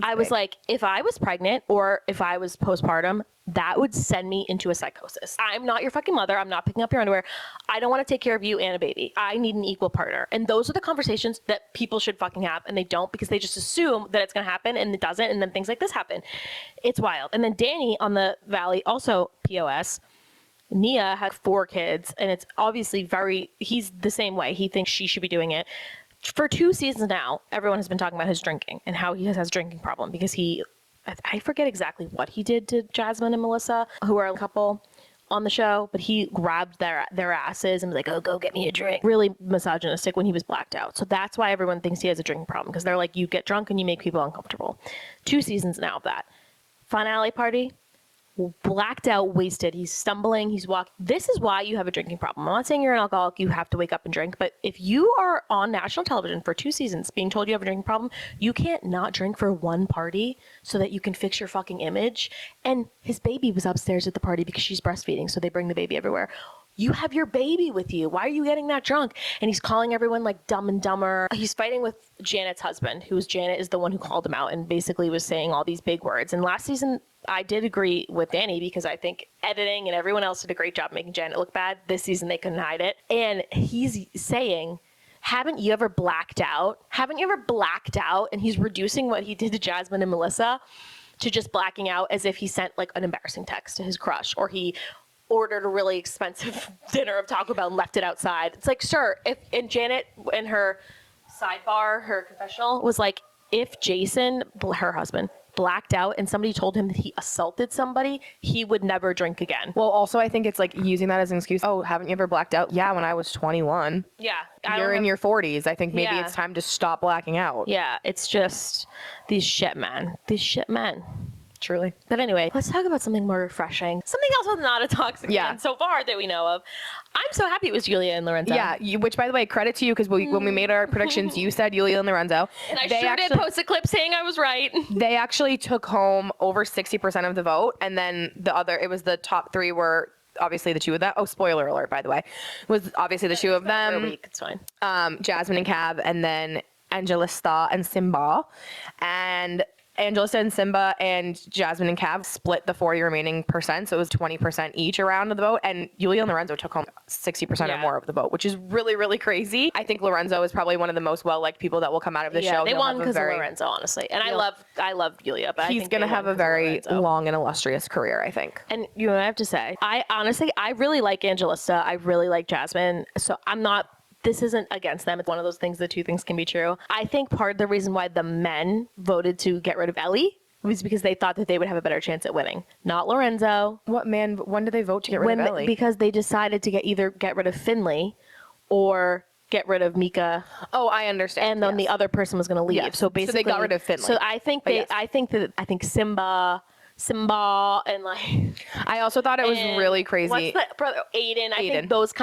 I was like, if I was pregnant or if I was postpartum, that would send me into a psychosis. I'm not your fucking mother. I'm not picking up your underwear. I don't want to take care of you and a baby. I need an equal partner. And those are the conversations that people should fucking have, and they don't, because they just assume that it's going to happen and it doesn't, and then things like this happen. It's wild. And then Danny on The Valley, also POS. Nia had 4 kids, and it's obviously he's the same way. He thinks she should be doing it. For 2 seasons now, everyone has been talking about his drinking and how he has a drinking problem because I forget exactly what he did to Jasmine and Melissa, who are a couple on the show, but he grabbed their asses and was like, oh, go get me a drink. Really misogynistic when he was blacked out. So that's why everyone thinks he has a drinking problem, because they're like, you get drunk and you make people uncomfortable. 2 seasons now of that. Finale party. Blacked out, wasted. He's stumbling, he's walking. This is why you have a drinking problem. I'm not saying you're an alcoholic, you have to wake up and drink, but if you are on national television for 2 seasons being told you have a drinking problem, you can't not drink for one party so that you can fix your fucking image. And his baby was upstairs at the party because she's breastfeeding, so they bring the baby everywhere. You have your baby with you. Why are you getting that drunk? And he's calling everyone like Dumb and Dumber. He's fighting with Janet's husband, Janet is the one who called him out and basically was saying all these big words. And last season, I did agree with Danny, because I think editing and everyone else did a great job making Janet look bad. This season, they couldn't hide it. And he's saying, haven't you ever blacked out? Haven't you ever blacked out? And he's reducing what he did to Jasmine and Melissa to just blacking out, as if he sent like an embarrassing text to his crush, or he ordered a really expensive dinner of Taco Bell and left it outside. It's like, sure, and Janet in her sidebar, her confessional was like, if Jason, her husband, blacked out and somebody told him that he assaulted somebody, he would never drink again. Well, also, I think it's like using that as an excuse. Oh, haven't you ever blacked out? Yeah, when I was 21. Yeah. You're in your 40s. I think maybe it's time to stop blacking out. Yeah, it's just these shit men. These shit men. Truly. But anyway, let's talk about something more refreshing. Something else with not a toxic man so far that we know of. I'm so happy it was Julia and Lorenzo. Yeah, which, by the way, credit to you, because when we made our predictions, you said Julia and Lorenzo. And I did post a clip saying I was right. They actually took home over 60% of the vote, and then it was the top three were obviously the two of them. Oh, spoiler alert, by the way. Was obviously the two of them. For a week, it's fine. Jasmine and Cab, and then Angelista and Simba. And Angelista and Simba and Jasmine and Cav split the 40 remaining percent, so it was 20% each around of the vote, and Julia and Lorenzo took home 60% or more of the vote, which is really, really crazy. I think Lorenzo is probably one of the most well-liked people that will come out of the show. They won because of Lorenzo, honestly, and I love Julia, but he's gonna have a very long and illustrious career, I think. And you know what I have to say? I really like Angelista. I really like Jasmine, so this isn't against them. It's one of those things, the two things can be true. I think part of the reason why the men voted to get rid of Ellie was because they thought that they would have a better chance at winning. Not Lorenzo. What man? When did they vote to get rid of Ellie? Because they decided to either get rid of Finley or get rid of Mika. Oh, I understand. And then the other person was going to leave. Yes. So basically, they got rid of Finley. So I think I think Simba and like I also thought it was really crazy. What's the brother Aiden?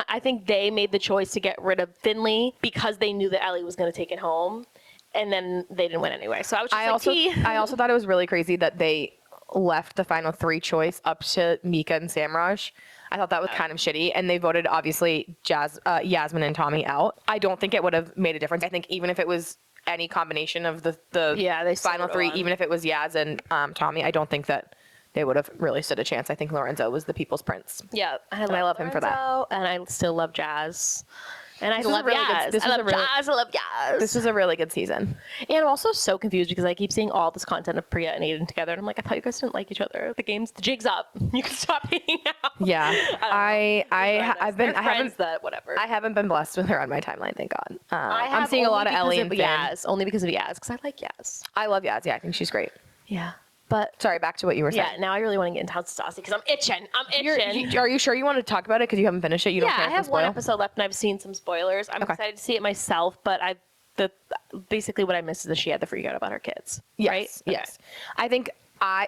I think they made the choice to get rid of Finley because they knew that Ellie was going to take it home, and then they didn't win anyway. So I was just I also thought it was really crazy that they left the final three choice up to Mika and Samraj. I thought that was kind of shitty, and they voted obviously Yasmin and Tommy out. I don't think it would have made a difference. I think even if it was any combination of the final three, even if it was Yaz and Tommy, I don't think that they would have really stood a chance. I think Lorenzo was the people's prince. Yeah, I love him for that. And I still love Jazz. And I love Yaz. I love Yaz. This was a really good season. And I'm also so confused because I keep seeing all this content of Priya and Aiden together, and I'm like, I thought you guys didn't like each other. The jig's up. You can stop hanging out. Yeah, I haven't been blessed with her on my timeline, thank God. I'm seeing a lot of Ellie and Yaz, only because of Yaz, because I like Yaz. I love Yaz. Yeah, I think she's great. Yeah. But sorry, back to what you were saying. Yeah, now I really want to get into House of STASSI because I'm itching. Are you sure you want to talk about it because you haven't finished it? You don't care I have one episode left and I've seen some spoilers. I'm excited to see it myself, but basically what I missed is that she had the freak out about her kids. Yes, right? Yes. Okay. I think I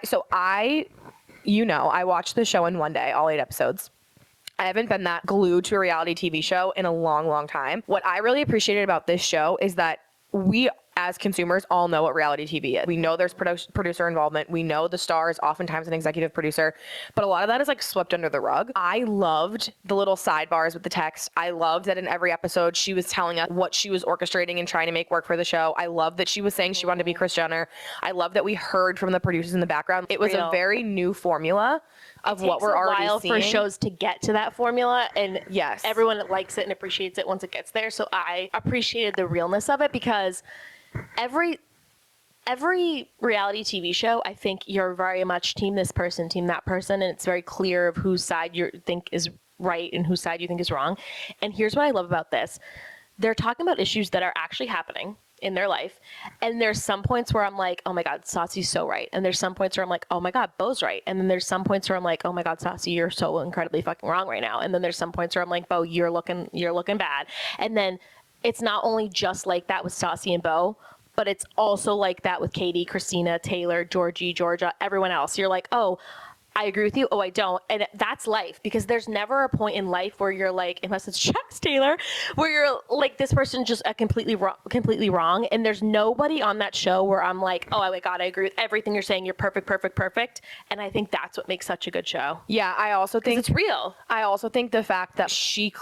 watched the show in one day, all 8 episodes. I haven't been that glued to a reality TV show in a long, long time. What I really appreciated about this show is that we, as consumers, all know what reality TV is. We know there's producer involvement. We know the star is oftentimes an executive producer, but a lot of that is like swept under the rug. I loved the little sidebars with the text. I loved that in every episode she was telling us what she was orchestrating and trying to make work for the show. I love that she was saying she wanted to be Kris Jenner. I love that we heard from the producers in the background. It was a very new formula of what we're already seeing. It takes a while for shows to get to that formula, and yes, everyone likes it and appreciates it once it gets there. So I appreciated the realness of it because every reality TV show, I think you're very much team this person, team that person, and it's very clear of whose side you think is right and whose side you think is wrong. And here's what I love about this. They're talking about issues that are actually happening in their life. And there's some points where I'm like, oh my God, Stassi's so right. And there's some points where I'm like, oh my God, Bo's right. And then there's some points where I'm like, oh my God, Stassi, you're so incredibly fucking wrong right now. And then there's some points where I'm like, Bo, you're looking bad. And then it's not only just like that with Stassi and Bo, but it's also like that with Katie, Christina, Taylor, Georgie, Georgia, everyone else. You're like, oh, I agree with you. Oh, I don't. And that's life, because there's never a point in life where you're like, unless it's Jax Taylor, where you're like, this person just completely wrong. And there's nobody on that show where I'm like, oh my God, I agree with everything you're saying. You're perfect. And I think that's what makes such a good show. Yeah, I also think it's real. I also think the fact that she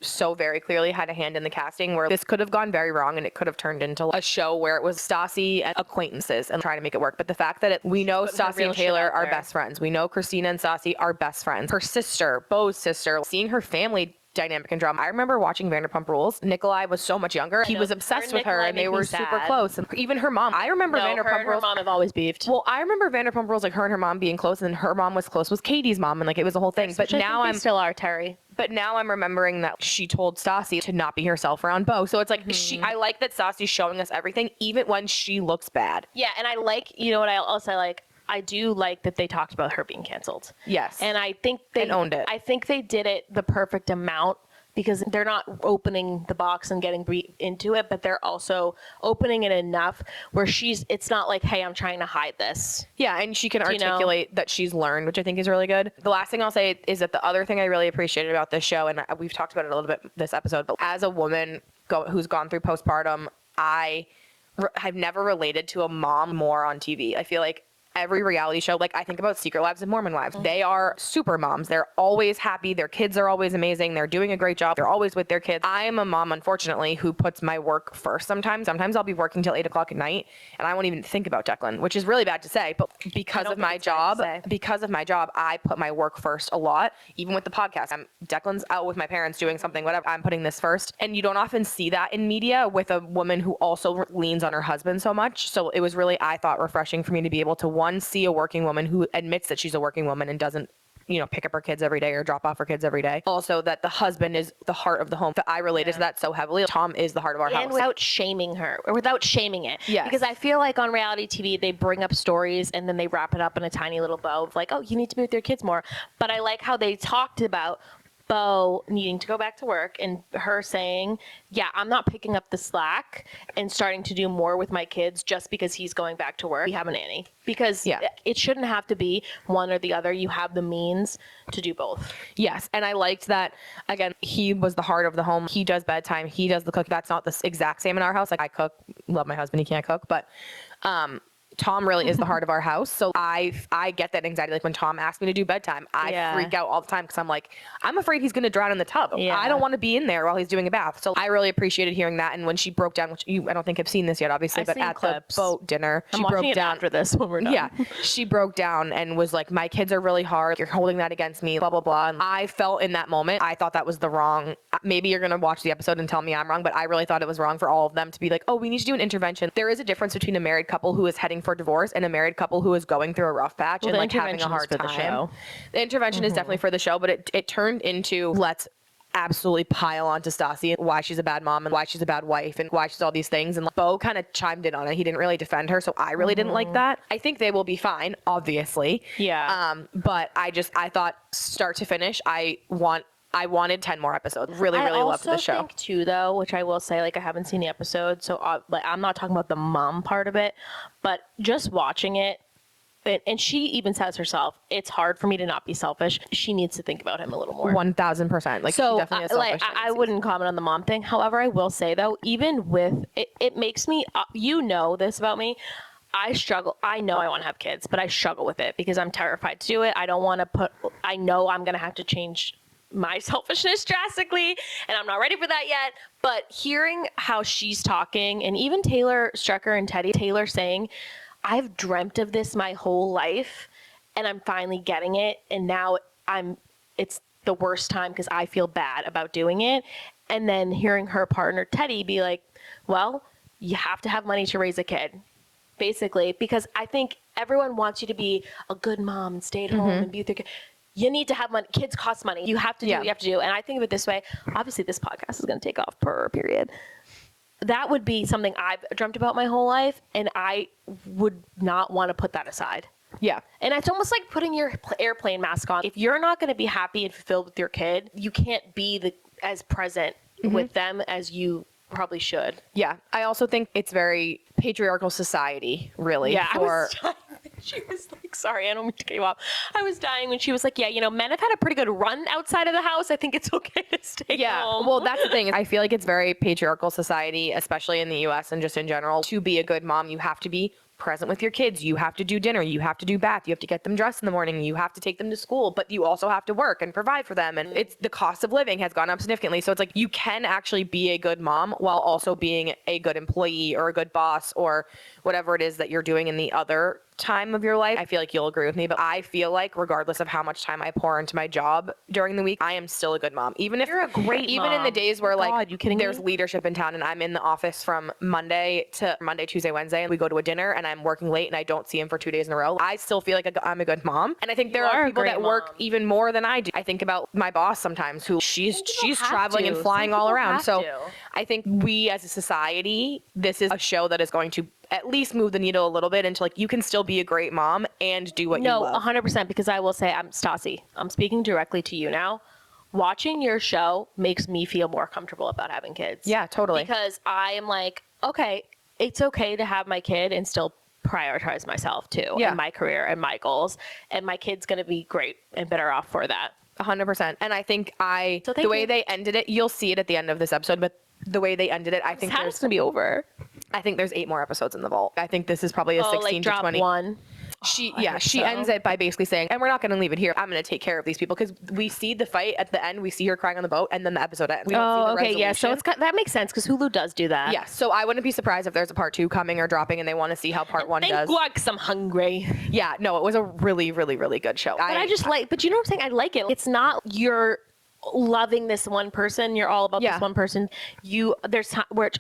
so very clearly had a hand in the casting, where this could have gone very wrong and it could have turned into a show where it was Stassi and acquaintances and trying to make it work. But the fact that we know Stassi and Taylor are best friends. We know Christina and Stassi are best friends. Her sister, Bo's sister, seeing her family dynamic and drama. I remember watching Vanderpump Rules. Nikolai was so much younger. He was obsessed with her, and they were super close. And even her mom. I remember Vanderpump Rules. Her mom have always beefed. Well, I remember Vanderpump Rules, like her and her mom being close, and her mom was close with Katie's mom, and like it was a whole thing. But now I'm still are, Terry. But now I'm remembering that she told Stassi to not be herself around Beau. So it's like I like that Stassi's showing us everything, even when she looks bad. Yeah, and I like, you know what I also like? I do like that they talked about her being canceled. Yes. And I think they owned it. I think they did it the perfect amount because they're not opening the box and getting into it, but they're also opening it enough where it's not like, hey, I'm trying to hide this. Yeah, and she can articulate that she's learned, which I think is really good. The last thing I'll say is that the other thing I really appreciated about this show, and we've talked about it a little bit this episode, but as a woman who's gone through postpartum, I've never related to a mom more on TV. I feel like every reality show, like I think about Secret Lives of Mormon Wives. They are super moms. They're always happy. Their kids are always amazing. They're doing a great job. They're always with their kids. I am a mom, unfortunately, who puts my work first sometimes. Sometimes I'll be working till 8 o'clock at night and I won't even think about Declan, which is really bad to say, but because of my job, I put my work first a lot, even with the podcast. Declan's out with my parents doing something, whatever. I'm putting this first. And you don't often see that in media with a woman who also leans on her husband so much. So it was really, I thought, refreshing for me to be able to see a working woman who admits that she's a working woman and doesn't, pick up her kids every day or drop off her kids every day. Also, that the husband is the heart of the home. I related to that so heavily. Tom is the heart of our house. And without shaming her, or without shaming it. Yes. Because I feel like on reality TV, they bring up stories and then they wrap it up in a tiny little bow of like, oh, you need to be with your kids more. But I like how they talked about Beau needing to go back to work and her saying, yeah, I'm not picking up the slack and starting to do more with my kids just because he's going back to work. We have a nanny. Because it shouldn't have to be one or the other. You have the means to do both. Yes. And I liked that, again, he was the heart of the home. He does bedtime. He does the cooking. That's not the exact same in our house. Like I cook, love my husband. He can't cook, but Tom really is the heart of our house. So I get that anxiety. Like when Tom asked me to do bedtime, I freak out all the time because I'm like, I'm afraid he's going to drown in the tub. Yeah. I don't want to be in there while he's doing a bath. So I really appreciated hearing that. And when she broke down, which I don't think have seen this yet, obviously, but at clips. The boat dinner, she broke down after this when we're done. Yeah. She broke down and was like, my kids are really hard. You're holding that against me, blah, blah, blah. And I felt in that moment, I thought that was the wrong, maybe you're going to watch the episode and tell me I'm wrong, but I really thought it was wrong for all of them to be like, oh, we need to do an intervention. There is a difference between a married couple who is heading for divorce and a married couple who is going through a rough patch and like having a hard time. The intervention is definitely for the show, but it turned into let's absolutely pile onto Stassi and why she's a bad mom and why she's a bad wife and why she's all these things. And Beau kind of chimed in on it. He didn't really defend her, so I really didn't like that. I think they will be fine, obviously. Yeah. But I thought start to finish, I wanted 10 more episodes. Really loved the show. I also think too, though, which I will say, like I haven't seen the episode, so I'm not talking about the mom part of it, but just watching it, and she even says herself, it's hard for me to not be selfish. She needs to think about him a little more. 1000%. Like so, she definitely is selfish. I wouldn't comment on the mom thing. However, I will say though, even with it makes me, you know this about me. I struggle. I know I want to have kids, but I struggle with it because I'm terrified to do it. I don't want to I know I'm going to have to change my selfishness drastically, and I'm not ready for that yet. But hearing how she's talking, and even Taylor Strecker and Taylor saying, I've dreamt of this my whole life and I'm finally getting it, and now it's the worst time because I feel bad about doing it. And then hearing her partner Teddy be like, well, you have to have money to raise a kid, basically, because I think everyone wants you to be a good mom and stay at home and be with your kid. You need to have money. Kids cost money. You have to do what you have to do. And I think of it this way. Obviously, this podcast is going to take off per period. That would be something I've dreamt about my whole life, and I would not want to put that aside. Yeah. And it's almost like putting your airplane mask on. If you're not going to be happy and fulfilled with your kid, you can't be as present with them as you probably should. Yeah. I also think it's very patriarchal society, really. Yeah. She was like, sorry, I don't mean to cut you off. I was dying when she was like, yeah, men have had a pretty good run outside of the house. I think it's okay to stay home. Well, that's the thing. I feel like it's very patriarchal society, especially in the US and just in general. To be a good mom, you have to be present with your kids. You have to do dinner. You have to do bath. You have to get them dressed in the morning. You have to take them to school, but you also have to work and provide for them. And it's the cost of living has gone up significantly. So it's like you can actually be a good mom while also being a good employee or a good boss or whatever it is that you're doing in the other time of your life, I feel like you'll agree with me, but I feel like regardless of how much time I pour into my job during the week, I am still a good mom. Even if You're a great even in the mom. days where like God, you kidding there's me? leadership in town and I'm in the office from Monday, Tuesday, Wednesday, and we go to a dinner and I'm working late and I don't see him for 2 days in a row, I still feel like I'm a good mom. And I think there are are a people great that work mom. even more than I do. I think about my boss sometimes who she's have traveling and to. flying Some all people around. have So to. I think we as a society, this is a show that is going to at least move the needle a little bit into like you can still be a great mom and do what you No, love. 100%, because I will say, I'm Stassi. I'm speaking directly to you now. Watching your show makes me feel more comfortable about having kids. Yeah, totally. Because I am like, okay, it's okay to have my kid and still prioritize myself too, Yeah. and my career and my goals. And my kid's going to be great and better off for that. 100%. And I think So the thank way you. they ended it, you'll see it at the end of this episode, but the way they ended it, I think It's there's going to be over. I think there's 8 more episodes in the vault. I think this is probably a 16 like to drop 20. one. She I hope she so. ends it by basically saying, and we're not going to leave it here. I'm going to take care of these people because we see the fight at the end. We see her crying on the boat, and then the episode ends. We don't see Oh, the okay, yeah. So resolution. that makes sense because Hulu does do that. Yeah, so I wouldn't be surprised if there's a part 2 coming or dropping, and they want to see how part 1 Thank does. God, 'cause I'm hungry. Yeah, no, it was a really, really, really good show. But I just like, but you know what I'm saying? I like it. It's not you're loving this one person. You're all about Yeah. this one person. There's time which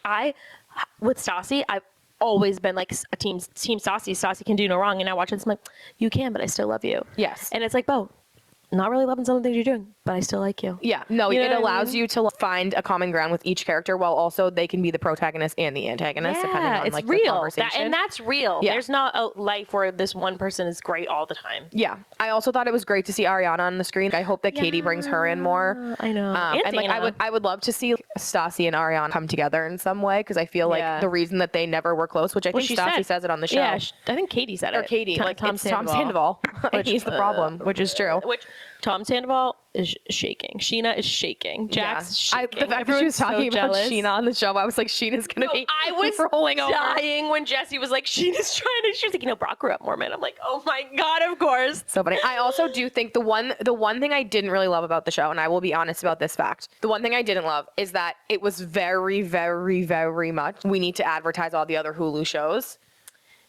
with Stassi, I've always been like a team Stassi. Stassi can do no wrong. And I watch it, I'm like, you can, but I still love you. Yes. And it's like, Bo, not really loving some of the things you're doing, but I still like you. Yeah, no, You know it what I allows mean? you to find a common ground with each character while also they can be the protagonist and the antagonist depending on it's like real. the conversation. And that's real. Yeah. There's not a life where this one person is great all the time. Yeah, I also thought it was great to see Ariana on the screen. I hope that Katie brings her in more. I know. And like I would love to see Stassi and Ariana come together in some way because I feel like Yeah. the reason that they never were close, which I think she Stassi said- says it on the show. Yeah, I think Katie said or it. Katie, Tom- like Tom it's Tom Sandoval. He's the problem, which is true. Which Tom Sandoval is shaking. Sheena is shaking. Jack's shaking. The fact that she was Everyone's so talking about jealous. Sheena on the show, I was like, Sheena's gonna No, be I was rolling over. dying when Jessie was like, Sheena's trying to. She was like, Brock grew up Mormon. I'm like, oh my God, of course. So funny. I also do think the one thing I didn't really love about the show, and I will be honest about this fact, the one thing I didn't love is that it was very, very, very much we need to advertise all the other Hulu shows.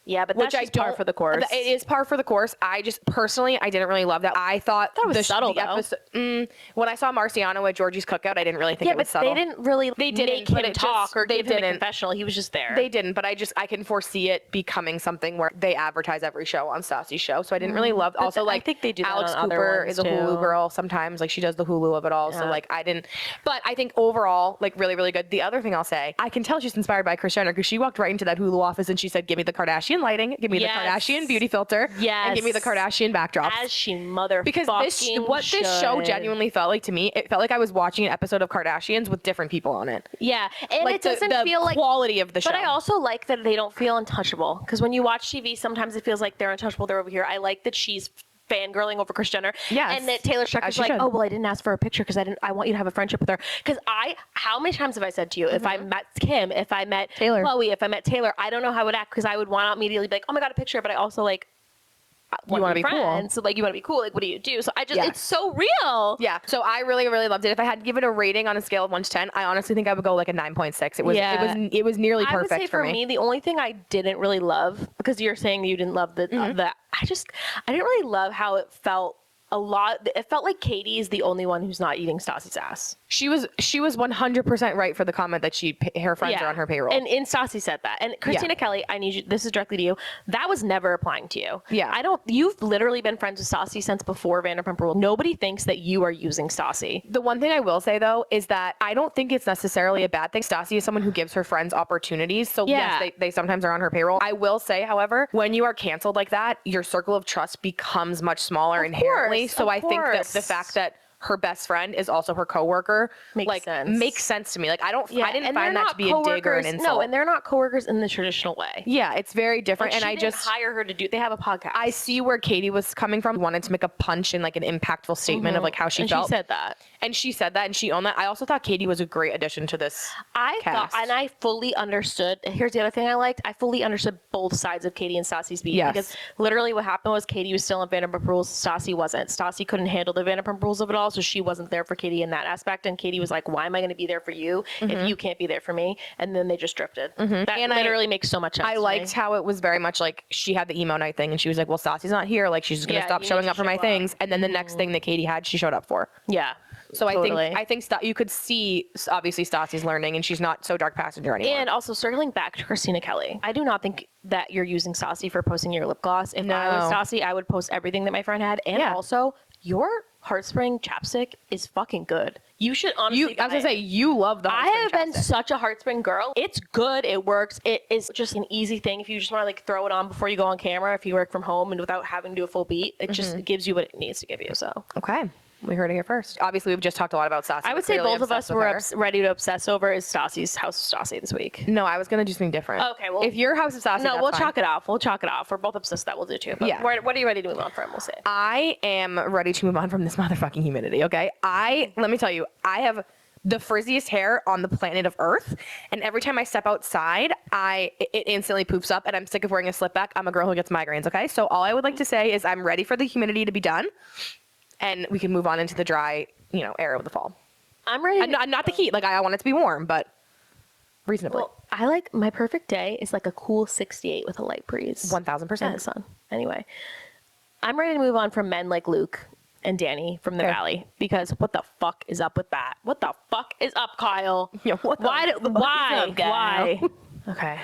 Yeah, but Which that's I just par don't- for the course. It is par for the course. I just personally, I didn't really love that. I thought That was subtle, though. when I saw Marciano at Georgie's cookout, I didn't really think Yeah, it was but subtle. they didn't really They didn't, make but him it talk just- or they give him a didn't. confessional. He was just there. They didn't, but I can foresee it becoming something where they advertise every show on Stassi's show. So I didn't really love. But Also, I like think they do that Alex on other Cooper ones, is a Hulu too. girl sometimes. Like she does the Hulu of it all. So Yeah. like I didn't. But I think overall, like really, really good. The other thing I'll say, I can tell she's inspired by Kris Jenner because she walked right into that Hulu office and she said, "Give me the Kardashian lighting, give me Yes. the Kardashian beauty filter, and give me the Yes. Kardashian backdrop." As she motherfucking Because this show should. genuinely felt like to me, it felt like I was watching an episode of Kardashians with different people on it. Yeah, and Like it doesn't the feel like. quality of the show. But I also like that they don't feel untouchable because when you watch TV, sometimes it feels like they're untouchable. They're over here. I like that she's fangirling over Kris Jenner. Yes. And that Taylor Swift As is she like, should. oh well, I didn't ask for a picture because I want you to have a friendship with her. Because how many times have I said to you, if I met Kim, if I met Taylor. Chloe, if I met Taylor, I don't know how I would act because I would want to immediately be like, oh my God, a picture. But I also like. You wanna be cool. friends. So like you want to be cool. Like what do you do? So I just Yeah. it's so real. Yeah, so I really, really loved it. If I had to give it a rating on a scale of 1 to 10, I honestly think I would go like a 9.6. Yeah. It was nearly I would perfect say for me. the only thing I didn't really love because you're saying you didn't love the I didn't really love how it felt. It felt like Katie is the only one who's not eating Stassi's ass. She was 100% right for the comment that her friends are on her payroll. And Stassi said that. And Christina Kelly, I need you. This is directly to you. That was never applying to you. Yeah. You've literally been friends with Stassi since before Vanderpump Rules. Nobody thinks that you are using Stassi. The one thing I will say though is that I don't think it's necessarily a bad thing. Stassi is someone who gives her friends opportunities. So Yeah. yes, they sometimes are on her payroll. I will say, however, when you are canceled like that, your circle of trust becomes much smaller inherently. course, So of I think that course. the fact that her best friend is also her coworker Makes sense. makes sense to me. Like I didn't and find they're that not to be a dig or an coworkers- insult. No, and they're not coworkers in the traditional way. Yeah, it's very different. Like, And she I didn't just hire her to do. They have a podcast. I see where Katie was coming from. Wanted to make a punch and like an impactful statement of like how she and felt. she said that. And she said that and she owned that. I also thought Katie was a great addition to this. I thought, cast. and I fully understood. Here's the other thing I liked. I fully understood both sides of Katie and Stassi's beat. Yes. Because literally what happened was Katie was still in Vanderpump Rules. Stassi wasn't. Stassi couldn't handle the Vanderpump Rules of it all. also she wasn't there for Katie in that aspect. And Katie was like, why am I going to be there for you if you can't be there for me? And then they just drifted. That And literally makes so much sense. I liked how it was very much like she had the emo night thing and she was like, well, Stassi's not here. Like, she's just going to stop you showing need up to for my show things. up. And then the next thing that Katie had, she showed up for. Yeah. So Totally. I think you could see, obviously, Stassi's learning and she's not so dark passenger anymore. And also circling back to Christina Kelly, I do not think that you're using Stassi for posting your lip gloss. If I was Stassi, I would post everything that my friend had. And also, your Heartspring chapstick is fucking good. You should honestly. I was gonna say, you love the Heartspring I have been chapstick. such a Heartspring girl. It's good. It works. It is just an easy thing if you just want to like throw it on before you go on camera. If you work from home and without having to do a full beat, it just gives you what it needs to give you. So Okay. We heard it here first. Obviously, we've just talked a lot about Stassi. I would say both of us were ready to obsess over is Stassi's House of Stassi this week. No, I was going to do something different. Okay, well, if your House of Stassi, no, that's we'll fine. chalk it off. We'll chalk it off. We're both obsessed. That we'll do too. But Yeah. what are you ready to move on from? We'll say. I am ready to move on from this motherfucking humidity, okay? Let me tell you, I have the frizziest hair on the planet of Earth, and every time I step outside, it instantly poofs up, and I'm sick of wearing a slip back. I'm a girl who gets migraines, okay? So all I would like to say is I'm ready for the humidity to be done, and we can move on into the dry, air of the fall. I'm ready. Not the heat. Like, I want it to be warm, but reasonably. Well, I like my perfect day is like a cool 68 with a light breeze. 1000%. And the sun. Anyway, I'm ready to move on from men like Luke and Danny from the Fair. Valley because what the fuck is up with that? What the fuck is up, Kyle? Yeah, what the Why? fuck is Why? up, Kyle? Why? Okay.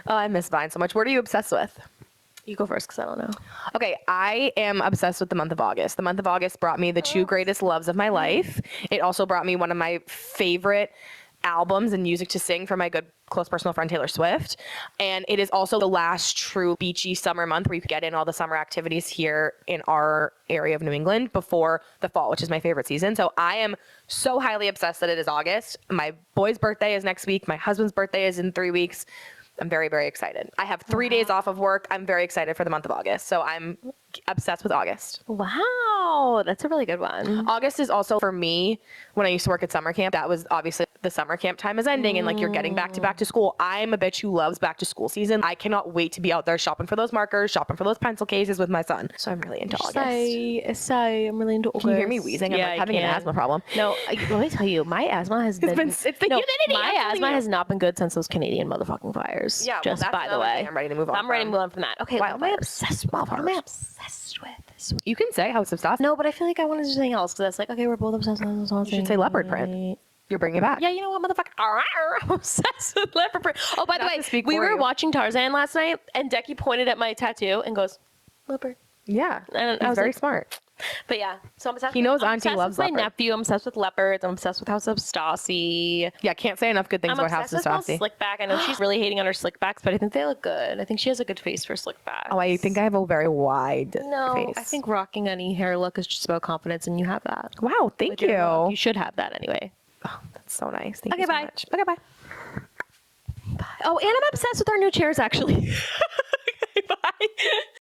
Oh, I miss Vine so much. What are you obsessed with? You go first because I don't know. Okay, I am obsessed with the month of August. The month of August brought me the two greatest loves of my life. It also brought me one of my favorite albums and music to sing from my good close personal friend Taylor Swift. And it is also the last true beachy summer month where you can get in all the summer activities here in our area of New England before the fall, which is my favorite season. So I am so highly obsessed that it is August. My boy's birthday is next week. My husband's birthday is in 3 weeks. I'm very, very excited. I have 3 days off of work. I'm very excited for the month of August. So I'm obsessed with August. Wow, that's a really good one. August is also for me, when I used to work at summer camp, that was obviously the summer camp time is ending and like you're getting back to school. I'm a bitch who loves back to school season. I cannot wait to be out there shopping for those markers, shopping for those pencil cases with my son. So I'm really into August. I'm really into August. Can you hear me wheezing? I'm like having an asthma problem. No, let me tell you, my asthma has been. It's the humidity. My asthma has not been good since those Canadian motherfucking fires. Yeah, just well, that's by the another way. thing I'm ready to move on. I'm ready to move on from that. Okay, what am I Wildfires. obsessed with? What am I obsessed with? You can say House of Stassi. No, but I feel like I want to do something else because that's like, okay, we're both obsessed with this. You should say leopard print. You're bringing it back. Yeah, you know what, motherfucker? I'm obsessed with leopard print. Oh, by the Not way, to speak we for were you. watching Tarzan last night, and Decky pointed at my tattoo and goes, leopard. Yeah. And I He's was very like, smart. But yeah, so I'm obsessed. He knows I'm Auntie obsessed loves with my leopard. nephew. I'm obsessed with leopards. I'm obsessed with House of Stassi. Yeah, can't say enough good things I'm about House obsessed of with Stassi. Slickback. I know she's really hating on her slickbacks, but I think they look good. I think she has a good face for slickbacks. Oh, I think I have a very wide No, face. I think rocking any hair look is just about confidence, and you have that. Wow, thank With your look. you. You should have that anyway. Oh, that's so nice. Thank Okay, you so bye. much. Okay, bye. Oh, and I'm obsessed with our new chairs, actually. Okay, bye.